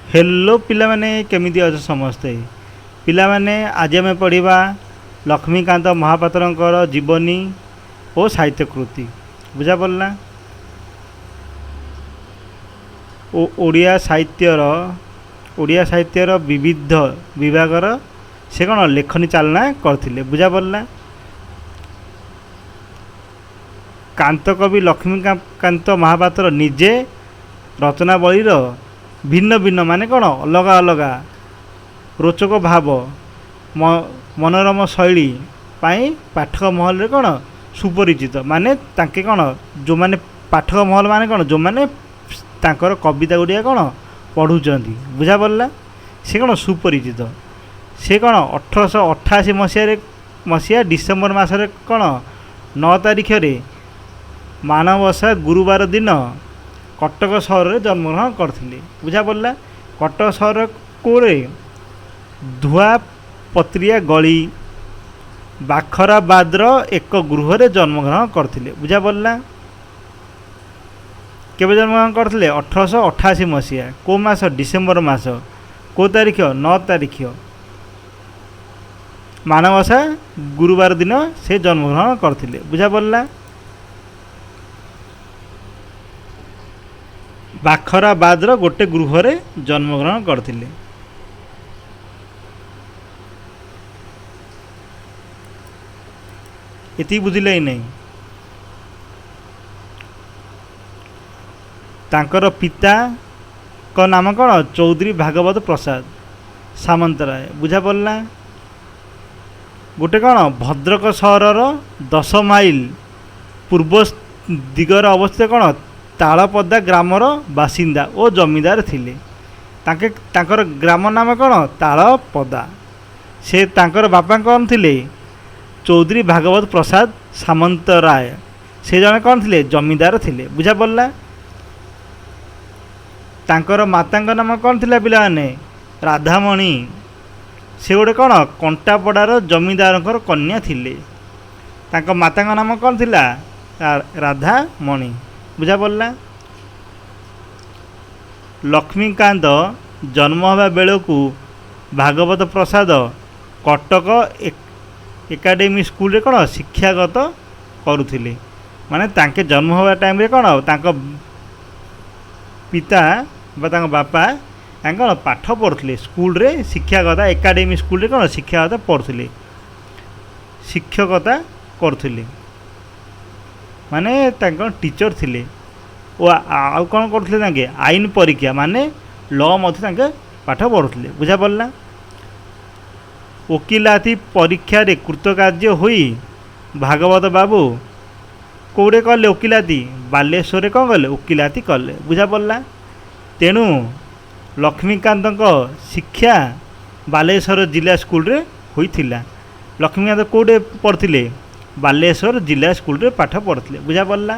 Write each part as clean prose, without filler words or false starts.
Hello पिला माने केमिति अछ समस्ते पिला माने आज आम पढ़ा लक्ष्मीकांत महापात्र जीवनी और साहित्य कृति बुझा पड़ला। ओडिया साहित्यर विविध विभागर से कौन लेखनी चालना करथिले बुझा पड़ला। कांत कवि लक्ष्मीकांत महापात्र निजे रचनावलीर भिन्न भिन्न माने कौन अलग अलग रोचक भाव मनोरम शैली पाई पाठक महल रे कौन सुपरिचित माने तांके कौन जो माने पाठक महल माने कौन जो माने तांकर कविता गुड़िया कौन पढ़ुचंदी बुझा पड़ला से कौन सुपरिचित से कौन 1888 मसीहा डिसेम्बर मासरे कौन 9 तारिख रे मानवसा गुरुवार दिन कटक सहर में जन्मग्रहण करथिले बुझा पड़ला। कटक सहर कोरे धुआ पत्रिया गली बाखराबाद एक गृह रे जन्मग्रहण करथिले बुझा पड़ला। केबे जन्मग्रहण करथिले 1888 मसीहा को मास डिसेम्बर मास को तारिख 9 तारिख मानवसा गुरुवार दिन से जन्मग्रहण करथिले बुझा पड़ला। बाखराबाद गोटे गृह रे जन्मग्रहण करथिले। एति बुझिले ही नहीं। तांकर पिता का नाम कौन चौधरी भागवत प्रसाद सामंतराय बुझा पड़ला। गोटे कौन भद्रक सहर 10 माइल पूर्व दिगर अवस्थित कौन तालपदा ग्रामर बासिंदा और जमीदार थिले। तांकर ग्राम नाम कौन तालपदा। से तांकर बापा कौन थिले चौधरी भागवत प्रसाद सामंतराय से जने कौन थिले जमीदार थिले बुझा पड़ला। तांकर मातांक नाम कौन थिला पिला माने राधामणी से गोटे कौन कंटापड़ार जमीदार कन्या थिले। तांक मातांक नाम कौन थिला राधामणी बुझा पड़ला। लक्ष्मीकांत जन्म होगा बेलू भागवत प्रसाद कटक एकाडेमी स्कूल रे कौन शिक्षागत करुथिले माने तांके जन्म होगा टाइम रे कौन तांको पिता बा बापा कौन पाठ पढ़ुले स्कूल रे शिक्षागत एकाडेमी स्कूल रे कौन शिक्षागत पढ़ुले शिक्षकता करुथिले माने तांको टीचर थिले। ओ आउ कौन करथिले तांके आईन परीक्षा माने लॉ मध्य तांके पाठ पढ़ुले बुझा पड़ला। वकिलाती परीक्षा रे कृतकार्य होई भागवत बाबू कौड़े कले वकिलाती बालेश्वर कौन कले वकिलाती कले बुझा पड़ला। तेणु लक्ष्मीकांत शिक्षा बालेश्वर जिला स्कूल रे होइथिला। लक्ष्मीकांत कौड़े पढ़थिले बालेश्वर जिला स्कूल रे पाठ पढ़थिले बुझा पड़ला।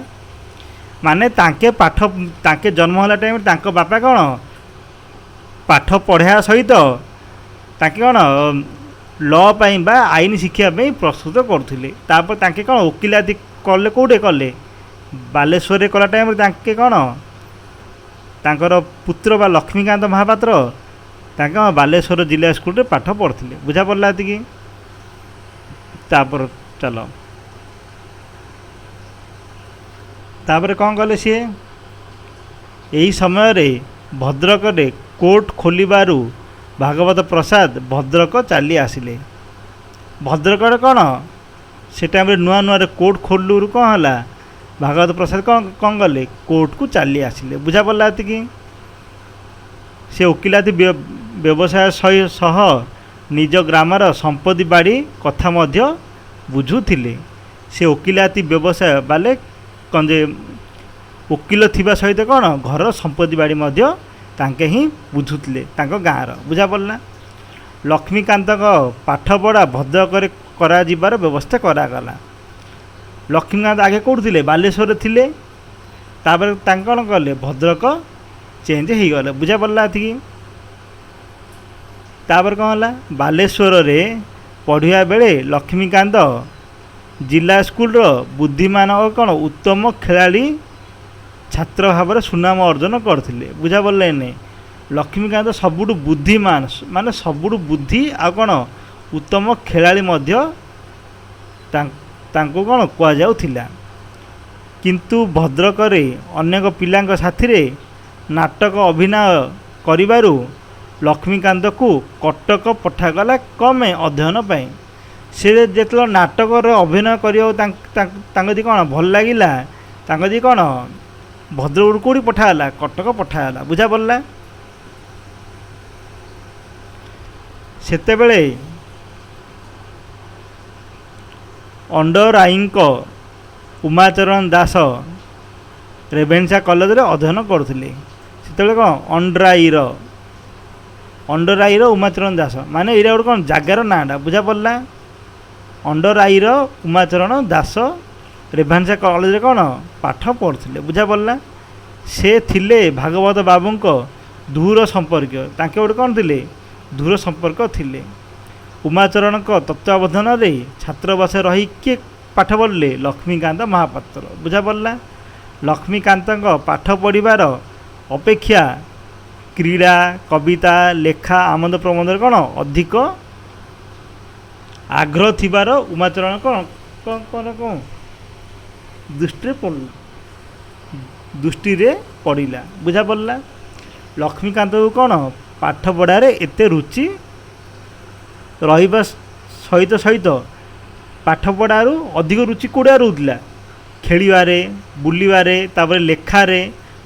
माने तांके पाठ तांके जन्म होला टाइम तांको बापा कौन पाठ पढ़ा सहित तांके कौन लॉ पाई बा आईन शिक्षा पाई प्रस्तुत करथिले। तापर तांके कौन वकिलाती कले कौड़े कले बालेश्वर कला टाइम तांके कौन तांकर पुत्र बा लक्ष्मीकांत महापात्र तांके बालेश्वर जिला स्कूल रे पाठ पढ़थिले बुझा पड़ला। कि तापर चलो तापर कौन कले सी यही समय रे भद्रक रे कोर्ट खोलिबारु भागवत प्रसाद भद्रक चली आसिले। भद्रक कौन से टाइम नुआ नुआ कोर्ट खोलू कौन है भागवत प्रसाद कौन गले कोर्ट को चली आसिले बुझा पड़ला। कि से वकिलाती व्यवसाय सह निज ग्रामर संपत्ति बाड़ी कथा मध्य बुझुथिले। से वकिलाती व्यवसाय बाले कौन जे वकिल थिबा सहित कौन घर संपत्ति बाड़ी मध्य तांके ही बुझुथिले तांको गाँर बुझा पड़ला। लक्ष्मीकांत पाठ पढ़ा भद्रक करा जिबार व्यवस्था करागला। लक्ष्मीकांत आगे कौट थिले बालेश्वर थिले तापर तांको कौन कले भद्रक चेंज हो गले बुझा पड़ला। कि तापर कौन है बालेश्वर रे पढ़िया बेले लक्ष्मीकांत जिला स्कूल बुद्धिमान और कौन उत्तम खेलाड़ी छात्र भाव सुनाम अर्जन करथिले बुझा पड़े ने ଲକ୍ଷ୍ମୀକାନ୍ତ ସବୁଠୁ ବୁଦ୍ଧିମାନ ମାନେ ସବୁଠୁ ବୁଦ୍ଧି ଆଉ କ'ଣ ଉତ୍ତମ ଖେଳାଳି ମଧ୍ୟ ତାଙ୍କୁ କ'ଣ କୁହାଯାଉଥିଲା। କିନ୍ତୁ ଭଦ୍ରକରେ ଅନେକ ପିଲାଙ୍କ ସାଥିରେ ନାଟକ ଅଭିନୟ କରିବାରୁ ଲକ୍ଷ୍ମୀକାନ୍ତକୁ କଟକ ପଠାଗଲା କ'ଣ ଅଧ୍ୟୟନ ପାଇଁ। ସେ ଯେତେବେଳେ ନାଟକରେ ଅଭିନୟ କରିବାକୁ ତାଙ୍କ ଦି କ'ଣ ଭଲ ଲାଗିଲା, ତାଙ୍କ ଦି କ'ଣ ଭଦ୍ରକରୁ କେଉଁଠି ପଠାଗଲା, କଟକ ପଠାଗଲା। ବୁଝା ପଡ଼ିଲା। ସେତେବେଳେ ଅଣ୍ଡରାଇଙ୍କ ଉମାଚରଣ ଦାସ ରେଭେନ୍ସା କଲେଜରେ ଅଧ୍ୟୟନ କରୁଥିଲେ। ସେତେବେଳେ କ'ଣ ଅଣ୍ଡରାଇର ଉମାଚରଣ ଦାସ ମାନେ ଏଇଟା ଗୋଟେ କ'ଣ ଜାଗାର ନାଁଟା। ବୁଝା ପଡ଼ିଲା। ଅଣ୍ଡରାଇର ଉମାଚରଣ ଦାସ ରେଭେନ୍ସା କଲେଜରେ କ'ଣ ପାଠ ପଢ଼ୁଥିଲେ। ବୁଝା ପଡ଼ିଲା। ସେ ଥିଲେ ଭାଗବତ ବାବୁଙ୍କ ଦୂର ସମ୍ପର୍କୀୟ। ତାଙ୍କେ ଗୋଟେ କ'ଣ ଥିଲେ, ଦୂର ସମ୍ପର୍କ ଥିଲେ। ଉମାଚରଣଙ୍କ ତତ୍ତ୍ୱାବଧାନରେ ଛାତ୍ରାବାସରେ ରହି କିଏ ପାଠ ପଢ଼ିଲେ, ଲକ୍ଷ୍ମୀକାନ୍ତ ମହାପାତ୍ର। ବୁଝା ପଡ଼ିଲା। ଲକ୍ଷ୍ମୀକାନ୍ତଙ୍କ ପାଠ ପଢ଼ିବାର ଅପେକ୍ଷା କ୍ରୀଡ଼ା, କବିତା, ଲେଖା, ଆମୋଦ ପ୍ରମୋଦରେ କ'ଣ ଅଧିକ ଆଗ୍ରହ ଥିବାର ଉମାଚରଣ କ'ଣ ଦୃଷ୍ଟିରେ ପଡ଼ିଲା। ବୁଝା ପଡ଼ିଲା। ଲକ୍ଷ୍ମୀକାନ୍ତକୁ କ'ଣ ପାଠ ପଢ଼ାରେ ଏତେ ରୁଚି ରହିବା ସହିତ ପାଠ ପଢ଼ାରୁ ଅଧିକ ରୁଚି କେଉଁଟା ରହୁଥିଲା, ଖେଳିବାରେ, ବୁଲିବାରେ, ତାପରେ ଲେଖାରେ,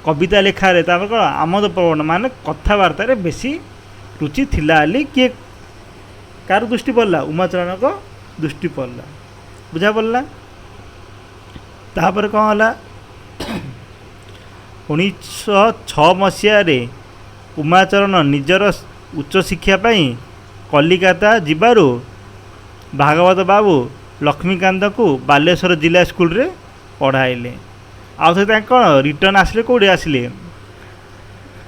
କବିତା ଲେଖାରେ, ତାପରେ କ'ଣ ଆମୋଦ ପ୍ରବଣ ମାନେ କଥାବାର୍ତ୍ତାରେ ବେଶୀ ରୁଚି ଥିଲା ବୋଲି କିଏ କାହାର ଦୃଷ୍ଟି ପଡ଼ିଲା, ଉମାଚରଣଙ୍କ ଦୃଷ୍ଟି ପଡ଼ିଲା। ବୁଝା ପଡ଼ିଲା। ତାପରେ କ'ଣ ହେଲା, 1906 ମସିହାରେ ଉମାଚରଣ ନିଜର ଉଚ୍ଚଶିକ୍ଷା ପାଇଁ କଲିକତା ଯିବାରୁ ଭାଗବତ ବାବୁ ଲକ୍ଷ୍ମୀକାନ୍ତକୁ ବାଲେଶ୍ୱର ଜିଲ୍ଲା ସ୍କୁଲରେ ପଢ଼ାଇଲେ। ଆଉ ଥରେ ତାଙ୍କ କ'ଣ ରିଟର୍ଣ୍ଣ ଆସିଲେ, କେଉଁଠି ଆସିଲେ,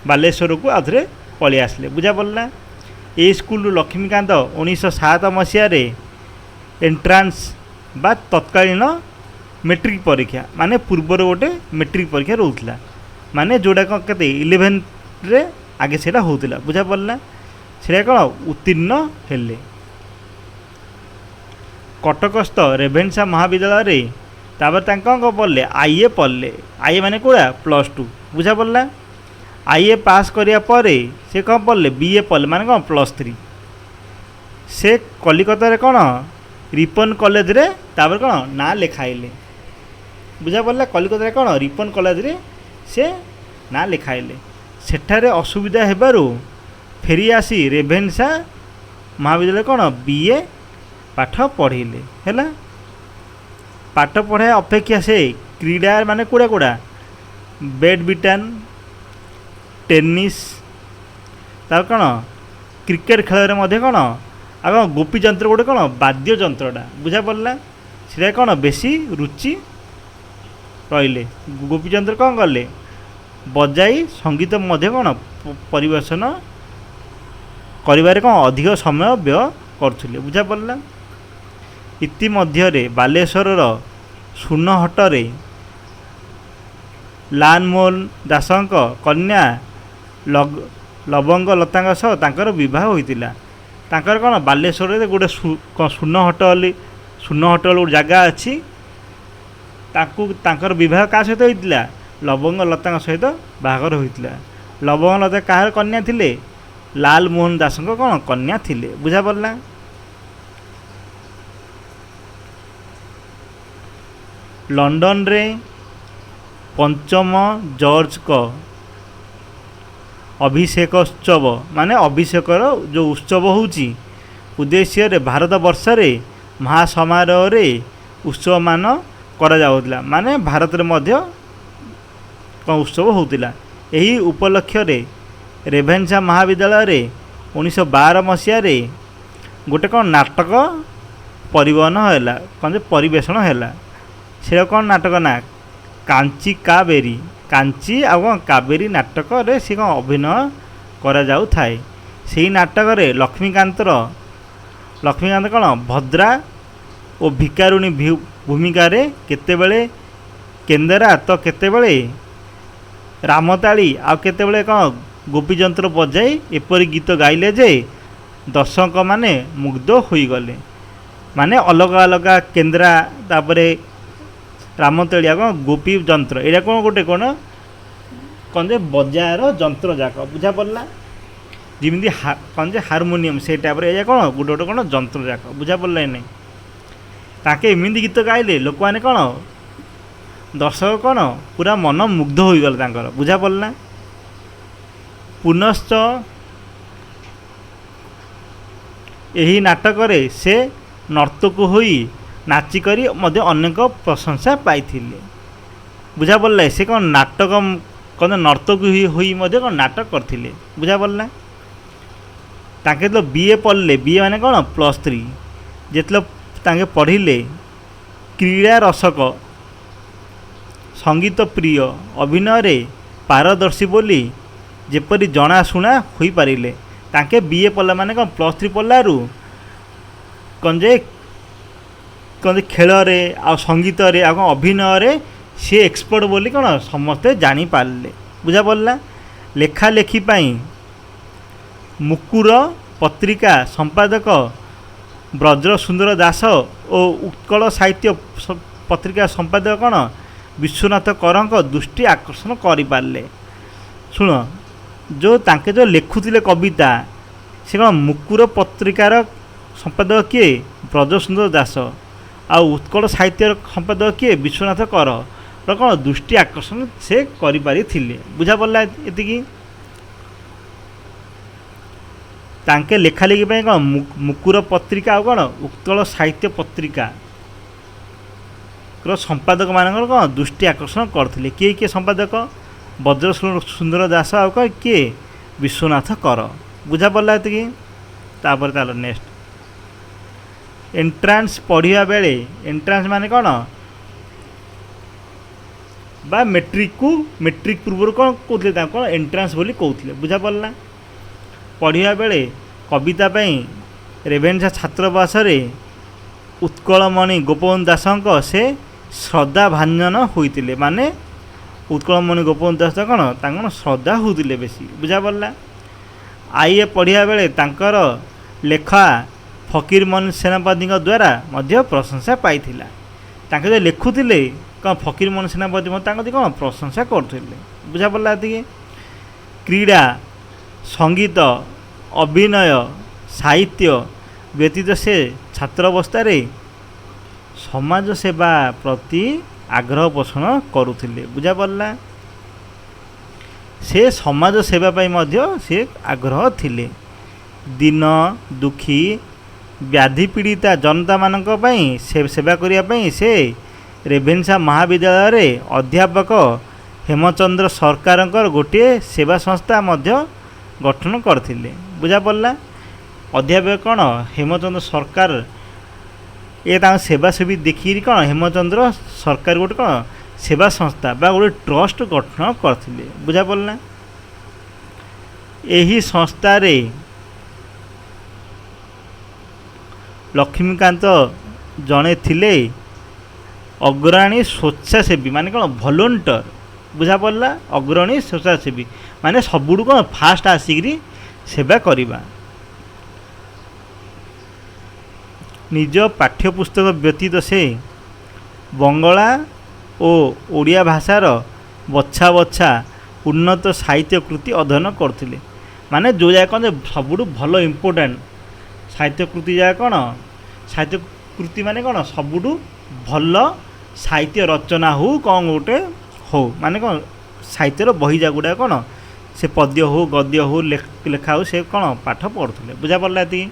ବାଲେଶ୍ୱରକୁ ଆଉ ଥରେ ପଳେଇ ଆସିଲେ। ବୁଝା ପଡ଼ିଲା। ଏଇ ସ୍କୁଲରୁ ଲକ୍ଷ୍ମୀକାନ୍ତ 1907 ମସିହାରେ ଏଣ୍ଟ୍ରାନ୍ସ ବା ତତ୍କାଳୀନ ମେଟ୍ରିକ୍ ପରୀକ୍ଷା ମାନେ ପୂର୍ବରୁ ଗୋଟେ ମେଟ୍ରିକ୍ ପରୀକ୍ଷା ରହୁଥିଲା, ମାନେ ଯେଉଁଟାକ କେତେ 11ରେ ଆଗେ ସେଇଟା ହେଉଥିଲା। ବୁଝା ପଡ଼ିଲା। ସେଇଟା କ'ଣ ଉତ୍ତୀର୍ଣ୍ଣ ହେଲେ। କଟକସ୍ଥ ରେଭେନ୍ସା ମହାବିଦ୍ୟାଳୟରେ ତାପରେ ତାଙ୍କ କ'ଣ ପଢ଼ିଲେ, ଆଇଏ ପଢ଼ିଲେ। ଆଇଏ ମାନେ କେଉଁଟା, +2। ବୁଝା ପଡ଼ିଲା। ଆଇଏ ପାସ୍ କରିବା ପରେ ସେ କ'ଣ ପଢ଼ିଲେ, ବିଏ ପଢ଼ିଲେ ମାନେ କ'ଣ +3। ସେ କଲିକତାରେ କ'ଣ ରିପନ୍ କଲେଜରେ ତାପରେ କ'ଣ ନାଁ ଲେଖାଇଲେ। ବୁଝା ପଡ଼ିଲା। କଲିକତାରେ କ'ଣ ରିପନ୍ କଲେଜରେ ସେ ନାଁ ଲେଖାଇଲେ। ସେଠାରେ ଅସୁବିଧା ହେବାରୁ ଫେରି ଆସି ରେଭେନ୍ସା ମହାବିଦ୍ୟାଳୟରେ କ'ଣ ବିଏ ପାଠ ପଢ଼ିଲେ। ହେଲା। ପାଠ ପଢ଼ାଇବା ଅପେକ୍ଷା ସେ କ୍ରୀଡ଼ା ମାନେ କେଉଁଟା ବ୍ୟାଡ଼ମିଣ୍ଟନ, ଟେନିସ୍, ତାପରେ କ'ଣ କ୍ରିକେଟ ଖେଳରେ ମଧ୍ୟ କ'ଣ ଆଉ କ'ଣ ଗୋପୀଯନ୍ତ୍ର ଗୋଟେ କ'ଣ ବାଦ୍ୟଯନ୍ତ୍ରଟା। ବୁଝା ପଡ଼ିଲା। ସେଇଟା କ'ଣ ବେଶୀ ରୁଚି ରହିଲେ। ଗୋପୀଯନ୍ତ୍ର କ'ଣ କଲେ, ବଜାଇ ସଙ୍ଗୀତ ମଧ୍ୟ କ'ଣ ପରିବେଷଣ କରିବାରେ କ'ଣ ଅଧିକ ସମୟ ବ୍ୟୟ କରୁଥିଲେ। ବୁଝା ପଡ଼ିଲା। ଇତିମଧ୍ୟରେ ବାଲେଶ୍ୱରର ସୁନହଟରେ ଲାଲମୋହନ ଦାସଙ୍କ କନ୍ୟା ଲବଙ୍ଗ ଲତାଙ୍କ ସହ ତାଙ୍କର ବିବାହ ହୋଇଥିଲା। ତାଙ୍କର କ'ଣ ବାଲେଶ୍ୱରରେ ଗୋଟେ ସୁନହଟ ଗୋଟେ ଜାଗା ଅଛି, ତାଙ୍କର ବିବାହ କାହା ସହିତ ହୋଇଥିଲା, ଲବଙ୍ଗ ଲତାଙ୍କ ସହିତ ବାହାଘର ହୋଇଥିଲା। ଲବଙ୍ଗ ଲତା କାହାର କନ୍ୟା ଥିଲେ, ଲାଲମୋହନ ଦାସଙ୍କ କ'ଣ କନ୍ୟା ଥିଲେ। ବୁଝା ପଡ଼ିଲା। ଲଣ୍ଡନରେ ପଞ୍ଚମ ଜର୍ଜଙ୍କ ଅଭିଷେକ ଉତ୍ସବ ମାନେ ଅଭିଷେକର ଯେଉଁ ଉତ୍ସବ ହେଉଛି ଉଦ୍ଦେଶ୍ୟରେ ଭାରତ ବର୍ଷରେ ମହାସମାରୋହରେ ଉତ୍ସବମାନ କରାଯାଉଥିଲା, ମାନେ ଭାରତରେ ମଧ୍ୟ କ'ଣ ଉତ୍ସବ ହେଉଥିଲା। ଏହି ଉପଲକ୍ଷରେ ରେଭେନ୍ସା ମହାବିଦ୍ୟାଳୟରେ 1912 ମସିହାରେ ଗୋଟେ କ'ଣ ନାଟକ ପରିବହନ ହେଲା, କ'ଣ ଯେ ପରିବେଷଣ ହେଲା। ସେଇଟା କ'ଣ ନାଟକ ନା, କାଞ୍ଚି ଆଉ କ'ଣ କାବେରୀ ନାଟକରେ ସେ କ'ଣ ଅଭିନୟ କରାଯାଉଥାଏ। ସେହି ନାଟକରେ ଲକ୍ଷ୍ମୀକାନ୍ତ କ'ଣ ଭଦ୍ରା ଓ ଭିକାରୁଣୀ ଭୂମିକାରେ କେତେବେଳେ କେନ୍ଦେରା ତ କେତେବେଳେ ରାମତାଳି ଆଉ କେତେବେଳେ କ'ଣ ଗୋପୀଯନ୍ତ୍ର ବଜାଇ ଏପରି ଗୀତ ଗାଇଲେ ଯେ ଦର୍ଶକ ମାନେ ମୁଗ୍ଧ ହୋଇଗଲେ। ମାନେ ଅଲଗା ଅଲଗା କେନ୍ଦ୍ରା ତାପରେ ରାମତଳିଆ କ'ଣ ଗୋପୀ ଯନ୍ତ୍ର ଏଇଟା କ'ଣ ଗୋଟେ କ'ଣ ଯେ ବଜାର ଯନ୍ତ୍ର ଯାକ ବୁଝା ପଡ଼ିଲା। ଯେମିତି କ'ଣ ଯେ ହାରମୋନିୟମ୍ ସେଇ ଟାଇପ୍ର ଏଇଟା କ'ଣ ଗୋଟେ ଗୋଟେ କ'ଣ ଯନ୍ତ୍ର ଯାକ ବୁଝା ପଡ଼ିଲା ନାହିଁ। ତାଙ୍କେ ଏମିତି ଗୀତ ଗାଇଲେ ଲୋକମାନେ କ'ଣ ଦର୍ଶକ କ'ଣ ପୁରା ମନ ମୁଗ୍ଧ ହୋଇଗଲା ତାଙ୍କର ବୁଝା ପଡ଼ିଲା। ପୁନଶ୍ଚ ଏହି ନାଟକରେ ସେ ନର୍ତ୍ତକ ହୋଇ ନାଚିକରି ମଧ୍ୟ ଅନେକ ପ୍ରଶଂସା ପାଇଥିଲେ ବୁଝା ପଡ଼ିଲା। ସେ କ'ଣ ନାଟକ କ'ଣ ନର୍ତ୍ତକ ହୋଇ ମଧ୍ୟ କ'ଣ ନାଟକ କରିଥିଲେ ବୁଝା ପଡ଼ିଲା। ତାଙ୍କେ ଯେତେବେଳେ ବିଏ ପଢ଼ିଲେ ବିଏ ମାନେ କ'ଣ +3 ଯେତେବେଳେ ତାଙ୍କେ ପଢ଼ିଲେ କ୍ରୀଡ଼ା ରସକ ସଙ୍ଗୀତ ପ୍ରିୟ ଅଭିନୟରେ ପାରଦର୍ଶୀ ବୋଲି ଯେପରି ଜଣାଶୁଣା ହୋଇପାରିଲେ। ତାଙ୍କେ ବିଏ ପଢ଼ିଲା ମାନେ କ'ଣ +3 ପଢ଼ିଲାରୁ କ'ଣ ଯେ ଖେଳରେ ଆଉ ସଙ୍ଗୀତରେ ଆଉ କ'ଣ ଅଭିନୟରେ ସିଏ ଏକ୍ସପର୍ଟ ବୋଲି କ'ଣ ସମସ୍ତେ ଜାଣିପାରିଲେ ବୁଝା ପଡ଼ିଲା। ଲେଖାଲେଖି ପାଇଁ ମୁକୁର ପତ୍ରିକା ସମ୍ପାଦକ ବ୍ରଜ ସୁନ୍ଦର ଦାସ ଓ ଉତ୍କଳ ସାହିତ୍ୟ ପତ୍ରିକା ସମ୍ପାଦକ କ'ଣ ବିଶ୍ୱନାଥ କରଙ୍କ ଦୃଷ୍ଟି ଆକର୍ଷଣ କରିପାରିଲେ। ଶୁଣ ଯେଉଁ ତାଙ୍କେ ଯେଉଁ ଲେଖୁଥିଲେ କବିତା ସେ କ'ଣ ମୁକୁର ପତ୍ରିକାର ସମ୍ପାଦକ କିଏ ବ୍ରଜ ସୁନ୍ଦର ଦାସ ଆଉ ଉତ୍କଳ ସାହିତ୍ୟର ସମ୍ପାଦକ କିଏ ବିଶ୍ୱନାଥ କର କ'ଣ ଦୃଷ୍ଟି ଆକର୍ଷଣ ସେ କରିପାରିଥିଲେ ବୁଝା ପଡ଼ିଲା। ଏତିକି ତାଙ୍କେ ଲେଖାଲେଖି ପାଇଁ କ'ଣ ମୁକୁର ପତ୍ରିକା ଆଉ କ'ଣ ଉତ୍କଳ ସାହିତ୍ୟ ପତ୍ରିକାର ସମ୍ପାଦକ ମାନଙ୍କର କ'ଣ ଦୃଷ୍ଟି ଆକର୍ଷଣ କରିଥିଲେ। କିଏ କିଏ ସମ୍ପାଦକ ବ୍ରଜ ସୁନ୍ଦର ଦାସ ଆଉ କ'ଣ କିଏ ବିଶ୍ୱନାଥ କର ବୁଝା ପଡ଼ିଲା। ଏତିକି ତାପରେ ତାହେଲେ ନେକ୍ସଟ ଏଣ୍ଟ୍ରାନ୍ସ ପଢ଼ିବା ବେଳେ ଏଣ୍ଟ୍ରାନ୍ସ ମାନେ କ'ଣ ବା ମେଟ୍ରିକ୍ ପୂର୍ବରୁ କ'ଣ କହୁଥିଲେ ତାଙ୍କୁ କ'ଣ ଏଣ୍ଟ୍ରାନ୍ସ ବୋଲି କହୁଥିଲେ ବୁଝା ପଡ଼ିଲା। ପଢ଼ିବା ବେଳେ କବିତା ପାଇଁ ରେଭେନ୍ସା ଛାତ୍ରାବାସରେ ଉତ୍କଳମଣି ଗୋପବନ୍ଧୁ ଦାସଙ୍କ ସେ ଶ୍ରଦ୍ଧାଭାଜନ ହୋଇଥିଲେ। ମାନେ ଉତ୍କଳମଣି ଗୋପବନ୍ଧୁ ଦାସ କ'ଣ ତାଙ୍କ ଶ୍ରଦ୍ଧା ହେଉଥିଲେ ବେଶୀ ବୁଝା ପଡ଼ିଲା। ଆଇଏ ପଢ଼ିବା ବେଳେ ତାଙ୍କର ଲେଖା ଫକୀରମୋହନ ସେନାପତିଙ୍କ ଦ୍ୱାରା ମଧ୍ୟ ପ୍ରଶଂସା ପାଇଥିଲା। ତାଙ୍କେ ଯେଉଁ ଲେଖୁଥିଲେ କ'ଣ ଫକୀରମୋହନ ସେନାପତି ତାଙ୍କ କ'ଣ ପ୍ରଶଂସା କରୁଥିଲେ ବୁଝା ପଡ଼ିଲା। ଏତିକି କ୍ରୀଡ଼ା ସଙ୍ଗୀତ ଅଭିନୟ ସାହିତ୍ୟ ବ୍ୟତୀତ ସେ ଛାତ୍ର ଅବସ୍ଥାରେ ସମାଜ ସେବା ପ୍ରତି ଆଗ୍ରହ ପୋଷଣ କରୁଥିଲେ ବୁଝା ପଡ଼ିଲା। ସେ ସମାଜ ସେବା ପାଇଁ ମଧ୍ୟ ସେ ଆଗ୍ରହ ଥିଲେ। ଦିନ ଦୁଃଖୀ ବ୍ୟାଧି ପୀଡ଼ିତା ଜନତାମାନଙ୍କ ପାଇଁ ସେବା କରିବା ପାଇଁ ସେ ରେଭେନ୍ସା ମହାବିଦ୍ୟାଳୟରେ ଅଧ୍ୟାପକ ହେମଚନ୍ଦ୍ର ସରକାରଙ୍କର ଗୋଟିଏ ସେବା ସଂସ୍ଥା ମଧ୍ୟ ଗଠନ କରିଥିଲେ ବୁଝା ପଡ଼ିଲା। ଅଧ୍ୟାପକ କ'ଣ ହେମଚନ୍ଦ୍ର ସରକାର ଏ ତାଙ୍କ ସେବା ସେବି ଦେଖିକି କ'ଣ ହେମଚନ୍ଦ୍ର ସରକାର ଗୋଟେ କ'ଣ ସେବା ସଂସ୍ଥା ବା ଗୋଟେ ଟ୍ରଷ୍ଟ ଗଠନ କରିଥିଲେ ବୁଝା ପଡ଼ିଲା। ଏହି ସଂସ୍ଥାରେ ଲକ୍ଷ୍ମୀକାନ୍ତ ଜଣେ ଥିଲେ ଅଗ୍ରଣୀ ସ୍ୱେଚ୍ଛାସେବୀ ମାନେ କ'ଣ ଭଲଣ୍ଟିୟର ବୁଝା ପଡ଼ିଲା। ଅଗ୍ରଣୀ ସ୍ୱେଚ୍ଛାସେବୀ ମାନେ ସବୁଠୁ କ'ଣ ଫାଷ୍ଟ ଆସିକିରି ସେବା କରିବା। ନିଜ ପାଠ୍ୟପୁସ୍ତକ ବ୍ୟତୀତ ସେ ବଙ୍ଗଳା ଓ ଓଡ଼ିଆ ଭାଷାର ବଛା ବଛା ଉନ୍ନତ ସାହିତ୍ୟ କୃତି ଅଧ୍ୟୟନ କରୁଥିଲେ। ମାନେ ଯେଉଁ ଯାକ କ'ଣ ସବୁଠୁ ଭଲ ଇମ୍ପୋର୍ଟାଣ୍ଟ ସାହିତ୍ୟ କୃତି ଯାକ କ'ଣ ସାହିତ୍ୟ କୃତି ମାନେ କ'ଣ ସବୁଠୁ ଭଲ ସାହିତ୍ୟ ରଚନା ହେଉ କ'ଣ ଗୋଟେ ହେଉ ମାନେ କ'ଣ ସାହିତ୍ୟର ବହି ଯାଗୁଡ଼ାକ କ'ଣ ସେ ପଦ୍ୟ ହେଉ ଗଦ୍ୟ ହେଉ ଲେଖା ହେଉ ସେ କ'ଣ ପାଠ ପଢ଼ୁଥିଲେ ବୁଝା ପଡ଼ିଲା। ଏତିକି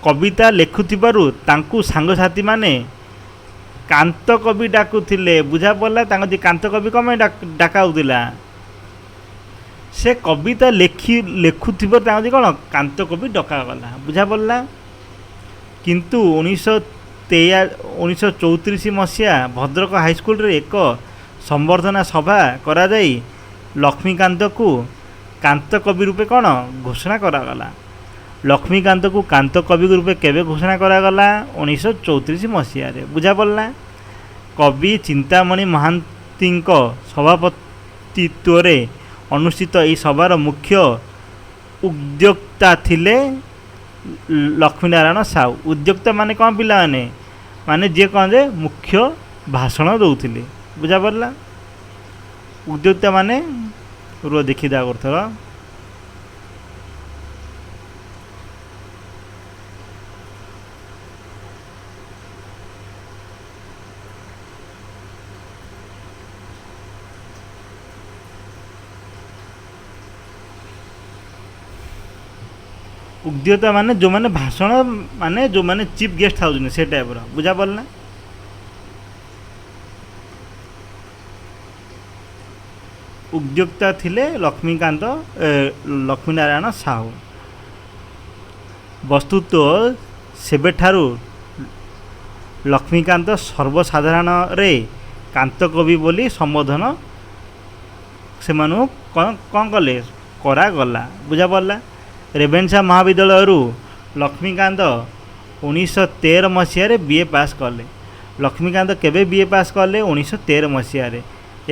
କବିତା ଲେଖୁଥିବାରୁ ତାଙ୍କୁ ସାଙ୍ଗସାଥିମାନେ କାନ୍ତ କବି ଡାକୁଥିଲେ ବୁଝା ପଡ଼ିଲା। ତାଙ୍କ ଯେ କାନ୍ତ କବି କ'ଣ ପାଇଁ ଡାକା ହେଉଥିଲା ସେ କବିତା ଲେଖୁଥିବାରୁ ତାଙ୍କ ଯେ କ'ଣ କାନ୍ତ କବି ଡକାଗଲା ବୁଝା ପଡ଼ିଲା। କିନ୍ତୁ 1934 ମସିହା ଭଦ୍ରକ ହାଇସ୍କୁଲରେ ଏକ ସମ୍ବର୍ଦ୍ଧନା ସଭା କରାଯାଇ ଲକ୍ଷ୍ମୀକାନ୍ତକୁ କାନ୍ତ କବି ରୂପେ କ'ଣ ଘୋଷଣା କରାଗଲା। ଲକ୍ଷ୍ମୀକାନ୍ତକୁ କାନ୍ତ କବି ରୂପେ କେବେ ଘୋଷଣା କରାଗଲା 1934 ମସିହାରେ ବୁଝା ପଡ଼ିଲା। କବି ଚିନ୍ତାମଣି ମହାନ୍ତିଙ୍କ ନେତୃତ୍ୱରେ ଅନୁଷ୍ଠିତ ଏହି ସଭାର ମୁଖ୍ୟ ଉଦ୍ୟୋକ୍ତା ଥିଲେ ଲକ୍ଷ୍ମୀନାରାୟଣ ସାହୁ। ଉଦ୍ୟୋକ୍ତା ମାନେ କ'ଣ ପିଲାମାନେ, ମାନେ ଯିଏ କ'ଣ ଯେ ମୁଖ୍ୟ ଭାଷଣ ଦେଉଥିଲେ, ବୁଝା ପଡ଼ିଲା। ଉଦ୍ୟୋକ୍ତା ମାନେ ରୁହ ଦେଖିଦେବା କରୁଥର। ଉଦ୍ୟୋକ୍ତା ମାନେ ଯେଉଁମାନେ ଭାଷଣ ମାନେ ଯେଉଁମାନେ ଚିଫ୍ ଗେଷ୍ଟ ଥାଉଛନ୍ତି ସେ ଟାଇପ୍ର, ବୁଝା ପଡ଼ିଲା। ଉଦ୍ୟୋକ୍ତା ଥିଲେ ଲକ୍ଷ୍ମୀନାରାୟଣ ସାହୁ। ବସ୍ତୁତଃ ସେବେଠାରୁ ଲକ୍ଷ୍ମୀକାନ୍ତ ସର୍ବସାଧାରଣରେ କାନ୍ତ କବି ବୋଲି ସମ୍ବୋଧନ ସେମାନଙ୍କୁ କ'ଣ କଲେ କରାଗଲା, ବୁଝା ପଡ଼ିଲା। ରେଭେନ୍ସା ମହାବିଦ୍ୟାଳୟରୁ ଲକ୍ଷ୍ମୀକାନ୍ତ 1913 ମସିହାରେ BA ପାସ୍ କଲେ। ଲକ୍ଷ୍ମୀକାନ୍ତ କେବେ BA ପାସ୍ କଲେ? 1913 ମସିହାରେ।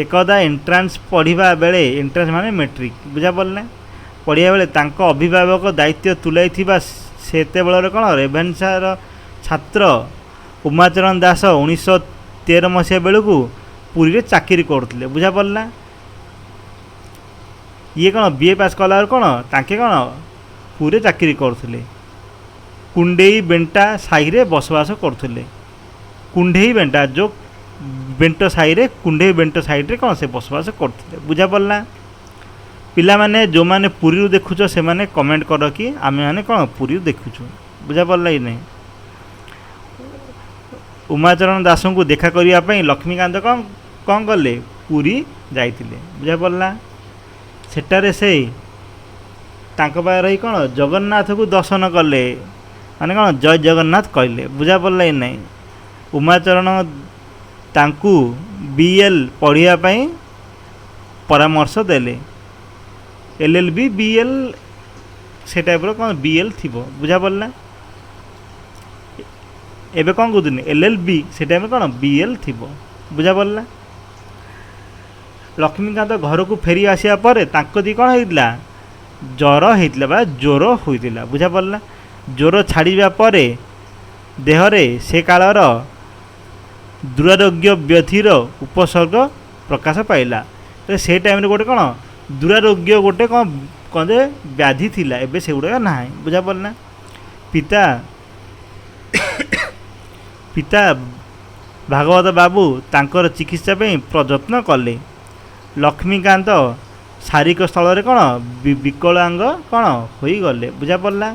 ଏକଦା ଏଣ୍ଟ୍ରାନ୍ସ ପଢ଼ିବା ବେଳେ, ଏଣ୍ଟ୍ରାନ୍ସ ମାନେ ମେଟ୍ରିକ୍, ବୁଝା ପଡ଼ିଲା। ପଢ଼ିବା ବେଳେ ତାଙ୍କ ଅଭିଭାବକ ଦାୟିତ୍ୱ ତୁଲାଇଥିବା ସେତେବେଳର କ'ଣ ରେଭେନ୍ସାର ଛାତ୍ର ଉମାଚରଣ ଦାସ 1913 ମସିହା ବେଳକୁ ପୁରୀରେ ଚାକିରି କରୁଥିଲେ, ବୁଝା ପଡ଼ିଲା। ଇଏ କ'ଣ BA ପାସ୍ କଲାରୁ କ'ଣ ତାଙ୍କେ କ'ଣ ପୁରୀରେ ଚାକିରି କରୁଥିଲେ। କୁଣ୍ଡେଇ ବେଣ୍ଟା ସାହିରେ ବସବାସ କରୁଥିଲେ। କୁଣ୍ଢେଇ ବେଣ୍ଟା ଯେଉଁ ବେଣ୍ଟ ସାହିରେ, କୁଣ୍ଢେଇ ବେଣ୍ଟ ସାଇଡ଼ରେ କ'ଣ ସେ ବସବାସ କରୁଥିଲେ, ବୁଝା ପଡ଼ିଲା। ପିଲାମାନେ ଯେଉଁମାନେ ପୁରୀରୁ ଦେଖୁଛ ସେମାନେ କମେଣ୍ଟ କର କି ଆମେମାନେ କ'ଣ ପୁରୀରୁ ଦେଖୁଛୁ, ବୁଝା ପଡ଼ିଲା କି ନାହିଁ। ଉମାଚରଣ ଦାସଙ୍କୁ ଦେଖା କରିବା ପାଇଁ ଲକ୍ଷ୍ମୀକାନ୍ତ କ'ଣ କଲେ? ପୁରୀ ଯାଇଥିଲେ, ବୁଝା ପଡ଼ିଲା। ସେଠାରେ ସେ ତାଙ୍କ ପାଖରେ ରହି କ'ଣ ଜଗନ୍ନାଥକୁ ଦର୍ଶନ କଲେ, ମାନେ କ'ଣ ଜୟ ଜଗନ୍ନାଥ କହିଲେ, ବୁଝା ପଡ଼ିଲା କି ନାହିଁ। ଉମାଚରଣ ତାଙ୍କୁ BL ପଢ଼ିବା ପାଇଁ ପରାମର୍ଶ ଦେଲେ। LLB BL ସେ ଟାଇପ୍ର କ'ଣ BL ଥିବ, ବୁଝା ପଡ଼ିଲା। ଏବେ କ'ଣ କହୁଛନ୍ତି LLB, ସେ ଟାଇପ୍ର କ'ଣ BL ଥିବ, ବୁଝା ପଡ଼ିଲା। ଲକ୍ଷ୍ମୀକାନ୍ତ ଘରକୁ ଫେରି ଆସିବା ପରେ ତାଙ୍କ ଦି କ'ଣ ହେଇଥିଲା? ଜ୍ୱର ହେଇଥିଲା ବା ଜ୍ୱର ହୋଇଥିଲା, ବୁଝା ପଡ଼ିଲା। ଜ୍ୱର ଛାଡ଼ିବା ପରେ ଦେହରେ ସେ କାଳର ଦୁରାରୋଗ୍ୟ ବ୍ୟାଧିର ଉପସର୍ଗ ପ୍ରକାଶ ପାଇଲା। ସେ ଟାଇମ୍ରେ ଗୋଟେ କ'ଣ ଦୁରାରୋଗ୍ୟ ଗୋଟେ କ'ଣ ଯେ ବ୍ୟାଧି ଥିଲା, ଏବେ ସେଗୁଡ଼ାକ ନାହିଁ, ବୁଝା ପଡ଼ିଲା। ପିତା ଭାଗବତ ବାବୁ ତାଙ୍କର ଚିକିତ୍ସା ପାଇଁ ପ୍ରଯତ୍ନ କଲେ। ଲକ୍ଷ୍ମୀକାନ୍ତ ଶାରୀରିକ ସ୍ଥଳରେ କ'ଣ ବିକଳାଙ୍ଗ କ'ଣ ହୋଇଗଲେ, ବୁଝା ପଡ଼ିଲା।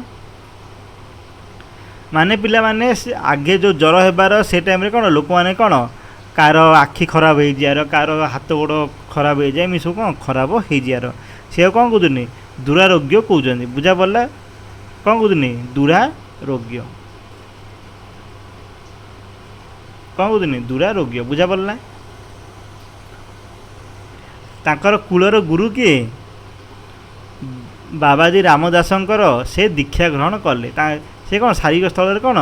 ମାନେ ପିଲାମାନେ ଆଗେ ଯେଉଁ ଜ୍ୱର ହେବାର ସେ ଟାଇମ୍ରେ କ'ଣ ଲୋକମାନେ କ'ଣ କାହାର ଆଖି ଖରାପ ହେଇଯିବାର, କାହାର ହାତ ଗୋଡ଼ ଖରାପ ହେଇଯାଏ, ଏମିତି ସବୁ କ'ଣ ଖରାପ ହେଇଯିବାର, ସେ ଆଉ କ'ଣ କହୁଛନ୍ତି ଦୁରାରୋଗ୍ୟ କହୁଛନ୍ତି, ବୁଝା ପଡ଼ିଲା। କ'ଣ କହୁଛନ୍ତି ଦୁରାରୋଗ୍ୟ, କ'ଣ କହୁଛନ୍ତି ଦୁରାରୋଗ୍ୟ, ବୁଝା ପଡ଼ିଲା। ତାଙ୍କର କୂଳର ଗୁରୁ କିଏ? ବାବାଜୀ ରାମଦାସଙ୍କର ସେ ଦୀକ୍ଷା ଗ୍ରହଣ କଲେ। ସେ କ'ଣ ଶାରୀରିକ ସ୍ଥଳରେ କ'ଣ